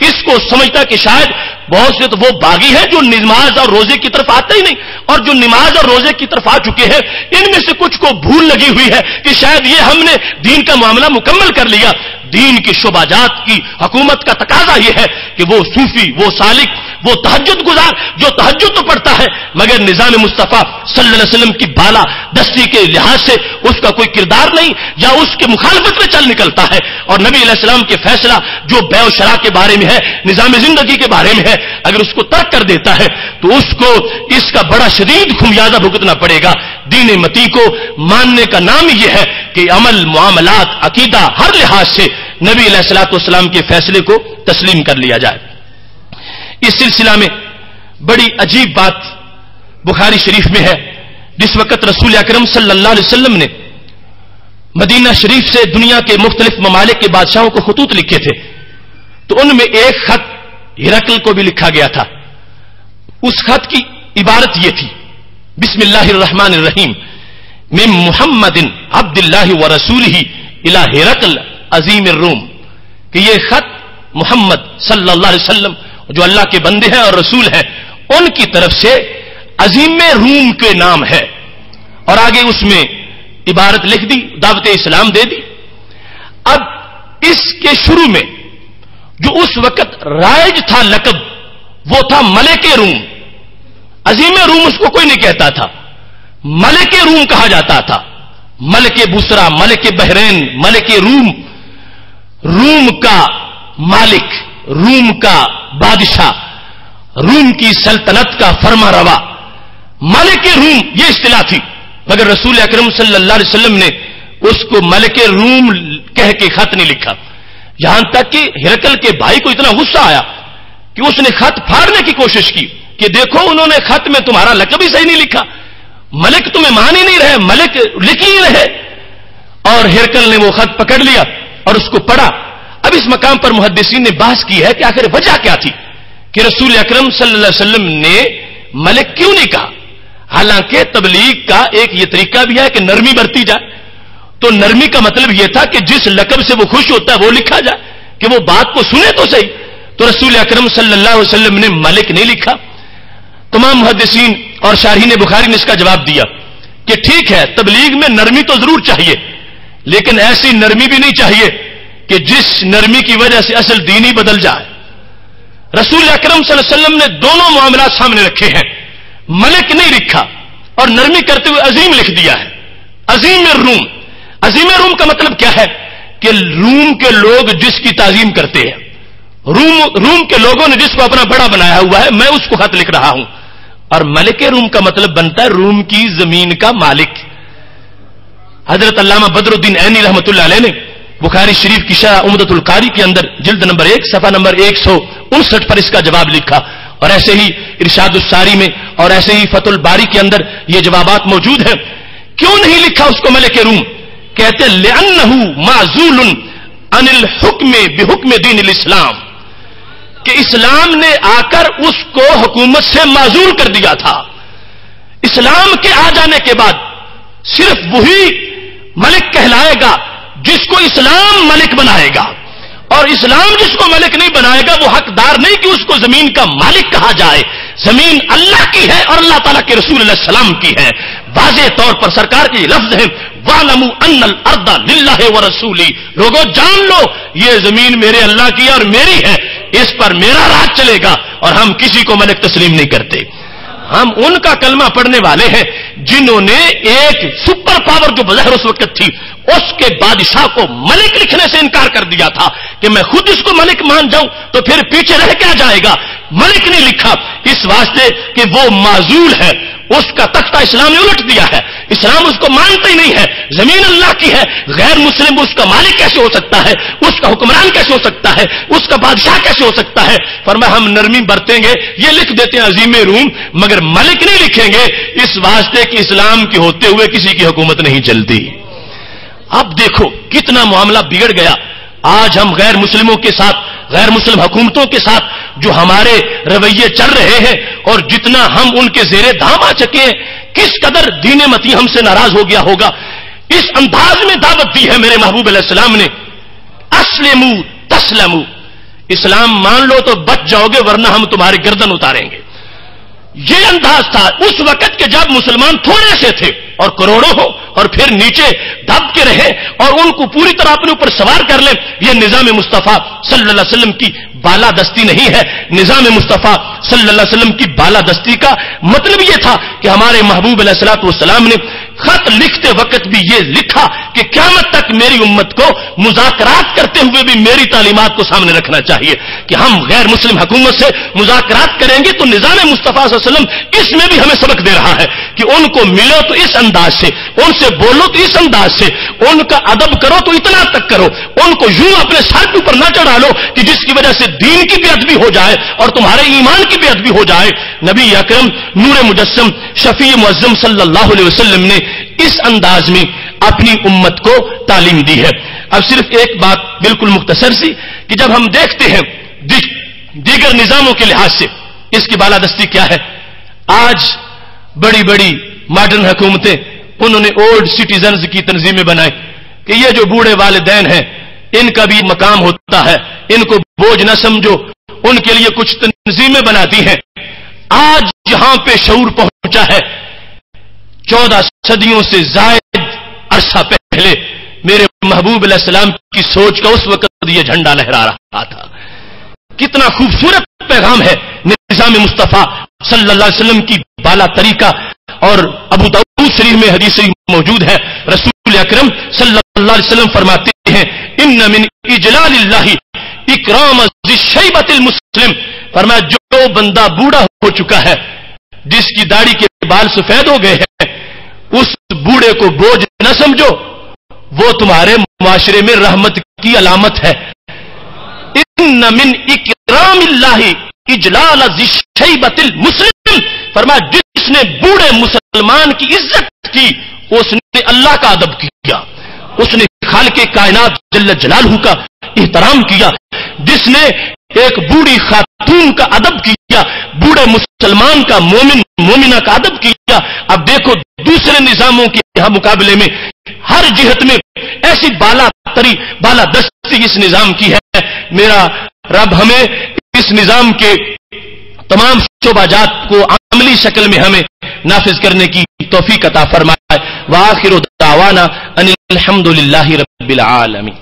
اس کو سمجھتا کہ شاید بہت سے تو وہ باغی ہیں جو نماز اور روزے کی طرف آتے ہی نہیں، اور جو نماز اور روزے کی طرف آ چکے ہیں ان میں سے کچھ کو بھول لگی ہوئی ہے کہ شاید یہ ہم نے دین کا معاملہ مکمل کر لیا. دین کی شعبہ جات کی حکومت کا تقاضا یہ ہے کہ وہ صوفی، وہ سالک، وہ تہجد گزار جو تہجد تو پڑھتا ہے مگر نظام مصطفیٰ صلی اللہ علیہ وسلم کی بالا دستی کے لحاظ سے اس کا کوئی کردار نہیں یا اس کے مخالفت میں چل نکلتا ہے، اور نبی علیہ السلام کے فیصلہ جو بیع و شراء کے بارے میں ہے، نظام زندگی کے بارے میں ہے، اگر اس کو ترک کر دیتا ہے تو اس کو اس کا بڑا شدید خمیازہ بھگتنا پڑے گا. دین متی کو ماننے کا نام یہ ہے کہ عمل، معاملات، عقیدہ ہر لحاظ سے نبی علیہ الصلوۃ والسلام کے فیصلے کو تسلیم کر لیا جائے. اس سلسلہ میں بڑی عجیب بات بخاری شریف میں ہے. جس وقت رسول اکرم صلی اللہ علیہ وسلم نے مدینہ شریف سے دنیا کے مختلف ممالک کے بادشاہوں کو خطوط لکھے تھے تو ان میں ایک خط ہرقل کو بھی لکھا گیا تھا. اس خط کی عبارت یہ تھی: بسم اللہ الرحمن الرحیم من محمد عبد اللہ ورسولہ الی ہرقل عظیم الروم. کہ یہ خط محمد صلی اللہ علیہ وسلم جو اللہ کے بندے ہیں اور رسول ہیں ان کی طرف سے عظیم روم کے نام ہے. اور آگے اس میں عبارت لکھ دی، دعوت اسلام دے دی. اب اس کے شروع میں جو اس وقت رائج تھا لقب، وہ تھا ملک روم. عظیم روم اس کو کوئی نہیں کہتا تھا، ملک روم کہا جاتا تھا. ملک بسرا، ملک بحرین، ملک روم، روم کا مالک، روم کا بادشاہ، روم کی سلطنت کا فرما روا، ملک روم یہ اصطلاح تھی. مگر رسول اکرم صلی اللہ علیہ وسلم نے اس کو ملک روم کہہ کے خط نہیں لکھا. یہاں تک کہ ہرقل کے بھائی کو اتنا غصہ آیا کہ اس نے خط پھاڑنے کی کوشش کی کہ دیکھو انہوں نے خط میں تمہارا لقب ہی صحیح نہیں لکھا، ملک تمہیں مان ہی نہیں رہے، ملک لکھ ہی رہے. اور ہرقل نے وہ خط پکڑ لیا اور اس کو پڑھا. اب اس مقام پر محدثین نے بحث کی ہے کہ آخر وجہ کیا تھی کہ رسول اکرم صلی اللہ علیہ وسلم نے ملک کیوں نہیں کہا. حالانکہ تبلیغ کا ایک یہ طریقہ بھی ہے کہ نرمی برتی جائے. تو نرمی کا مطلب یہ تھا کہ جس لقب سے وہ خوش ہوتا ہے وہ لکھا جائے کہ وہ بات کو سنے تو صحیح. تو رسول اکرم صلی اللہ علیہ وسلم نے ملک نہیں لکھا. تمام محدثین اور شارحین بخاری نے اس کا جواب دیا کہ ٹھیک ہے تبلیغ میں نرمی تو ضرور چاہیے، لیکن ایسی نرمی بھی نہیں چاہیے کہ جس نرمی کی وجہ سے اصل دین ہی بدل جائے. رسول اکرم صلی اللہ علیہ وسلم نے دونوں معاملات سامنے رکھے ہیں. ملک نہیں لکھا اور نرمی کرتے ہوئے عظیم لکھ دیا ہے. عظیم روم. عظیم روم کا مطلب کیا ہے کہ روم کے لوگ جس کی تعظیم کرتے ہیں، روم کے لوگوں نے جس کو اپنا بڑا بنایا ہوا ہے، میں اس کو خط لکھ رہا ہوں. اور ملک روم کا مطلب بنتا ہے روم کی زمین کا مالک. حضرت علامہ بدر الدین عینی رحمۃ اللہ علیہ نے بخاری شریف کی شرح عمدۃ القاری کے اندر جلد نمبر 1 صفحہ نمبر 159 پر اس کا جواب لکھا. اور ایسے ہی ارشاد الساری میں اور ایسے ہی فتح الباری کے اندر یہ جوابات موجود ہیں. کیوں نہیں لکھا اس کو ملک روم؟ کہتے لأنه معزول عن الحکم بحکم دین الاسلام، کہ اسلام نے آ کر اس کو حکومت سے معزول کر دیا تھا. اسلام کے آ جانے کے بعد صرف وہی ملک کہلائے گا جس کو اسلام ملک بنائے گا، اور اسلام جس کو ملک نہیں بنائے گا وہ حقدار نہیں کہ اس کو زمین کا مالک کہا جائے. زمین اللہ کی ہے اور اللہ تعالیٰ کے رسول علیہ السلام کی ہے. واضح طور پر سرکار کے لفظ ہیں وَاعْلَمُوا أَنَّ الْأَرْضَ لِلَّهِ وَرَسُولِهِ، لوگوں جان لو یہ زمین میرے اللہ کی ہے اور میری ہے، اس پر میرا راج چلے گا اور ہم کسی کو ملک تسلیم نہیں کرتے. ہم ان کا کلمہ پڑھنے والے ہیں جنہوں نے ایک سپر پاور جو بظاہر اس وقت تھی اس کے بادشاہ کو ملک لکھنے سے انکار کر دیا تھا کہ میں خود اس کو ملک مان جاؤں تو پھر پیچھے رہ کیا جائے گا. ملک نہیں لکھا اس واسطے کہ وہ معزول ہے، اس کا تختہ اسلام نے الٹ دیا ہے. اسلام اس کو مانتا ہی نہیں ہے. زمین اللہ کی ہے، غیر مسلم اس کا مالک کیسے ہو سکتا ہے، اس کا حکمران کیسے ہو سکتا ہے، اس کا بادشاہ کیسے ہو سکتا ہے. فرمایا ہم نرمی برتیں گے، یہ لکھ دیتے ہیں عظیم روم، مگر ملک نہیں لکھیں گے اس واسطے کہ اسلام کے ہوتے ہوئے کسی کی حکومت نہیں چلتی. اب دیکھو کتنا معاملہ بگڑ گیا. آج ہم غیر مسلموں کے ساتھ، غیر مسلم حکومتوں کے ساتھ جو ہمارے رویے چل رہے ہیں اور جتنا ہم ان کے زیر دام آ چکے ہیں، کس قدر دین متی ہم سے ناراض ہو گیا ہوگا. اس انداز میں دعوت دی ہے میرے محبوب علیہ السلام نے، اسلموا تسلموا، اسلام مان لو تو بچ جاؤ گے ورنہ ہم تمہاری گردن اتاریں گے. یہ انداز تھا اس وقت کے جب مسلمان تھوڑے سے تھے اور کروڑوں ہو اور پھر نیچے دب کے رہے اور ان کو پوری طرح اپنے اوپر سوار کر لیں. یہ نظام مصطفیٰ صلی اللہ علیہ وسلم کی بالادستی نہیں ہے. نظام مصطفیٰ صلی اللہ علیہ وسلم کی بالادستی کا مطلب یہ تھا کہ ہمارے محبوب علیہ الصلوۃ والسلام نے خط لکھتے وقت بھی یہ لکھا کہ قیامت تک میری امت کو مذاکرات کرتے ہوئے بھی میری تعلیمات کو سامنے رکھنا چاہیے کہ ہم غیر مسلم حکومت سے مذاکرات کریں گے تو نظام مصطفیٰ صلی اللہ علیہ وسلم اس میں بھی ہمیں سبق دے رہا ہے کہ ان کو ملو تو اس انداز سے، ان سے بولو تو اس انداز سے، ان کا ادب کرو تو اتنا تک کرو، ان کو یوں اپنے سر کے اوپر نہ چڑھا لو کہ جس کی وجہ سے دین کی بھی ادبی ہو جائے اور تمہارے ایمان کی بھی ادبی ہو جائے. نبی اکرم نور مجسم شفیع معظم صلی اللہ علیہ وسلم نے اس انداز میں اپنی امت کو تعلیم دی ہے. اب صرف ایک بات بالکل مختصر سی کہ جب ہم دیکھتے ہیں دیگر نظاموں کے لحاظ سے اس کی بالادستی کیا ہے. آج بڑی بڑی ماڈرن حکومتیں انہوں نے اولڈ سٹیزنز کی تنظیمیں بنائی کہ یہ جو بوڑھے والدین ہیں ان کا بھی مقام ہوتا ہے، ان کو بوجھ نہ سمجھو، ان کے لیے کچھ تنظیمیں بناتی ہیں. آج جہاں پہ شعور پہنچا ہے 14 صدیوں سے زائد عرصہ پہلے میرے محبوب علیہ السلام کی سوچ کا اس وقت یہ جھنڈا لہرا رہا تھا کتنا خوبصورت پیغام ہے نظام مصطفیٰ صلی اللہ علیہ وسلم کی بالا طریقہ. اور ابو داؤد شریف میں حدیث شریف موجود ہے, رسول اکرم صلی اللہ علیہ وسلم فرماتے ہیں ان من اجلال اللہ اکرام ذی الشیبۃ المسلم. فرمایا جو بندہ بوڑھا ہو چکا ہے, جس کی داڑھی کے بال سفید ہو گئے ہیں, اس بوڑھے کو بوجھ نہ سمجھو, وہ تمہارے معاشرے میں رحمت کی علامت ہے. ان من اکرام اللہ اجلال ذی الشیبۃ المسلم. فرمایا جس نے بوڑھے مسلمان کی عزت کی اس نے اللہ کا ادب کیا, اس نے خالق کائنات جل جلالہ کا احترام کیا. جس نے ایک بوڑھی خاتون کا ادب کیا, بوڑھے مسلمان کا, مومنہ کا ادب کیا. اب دیکھو دوسرے نظاموں کے مقابلے میں ہر جہت میں ایسی بالا دستی اس نظام کی ہے. میرا رب ہمیں اس نظام کے تمام شعبہ جات کو عملی شکل میں ہمیں نافذ کرنے کی توفیق عطا فرمائے. وآخر دعوانا ان الحمد للہ رب العالمین.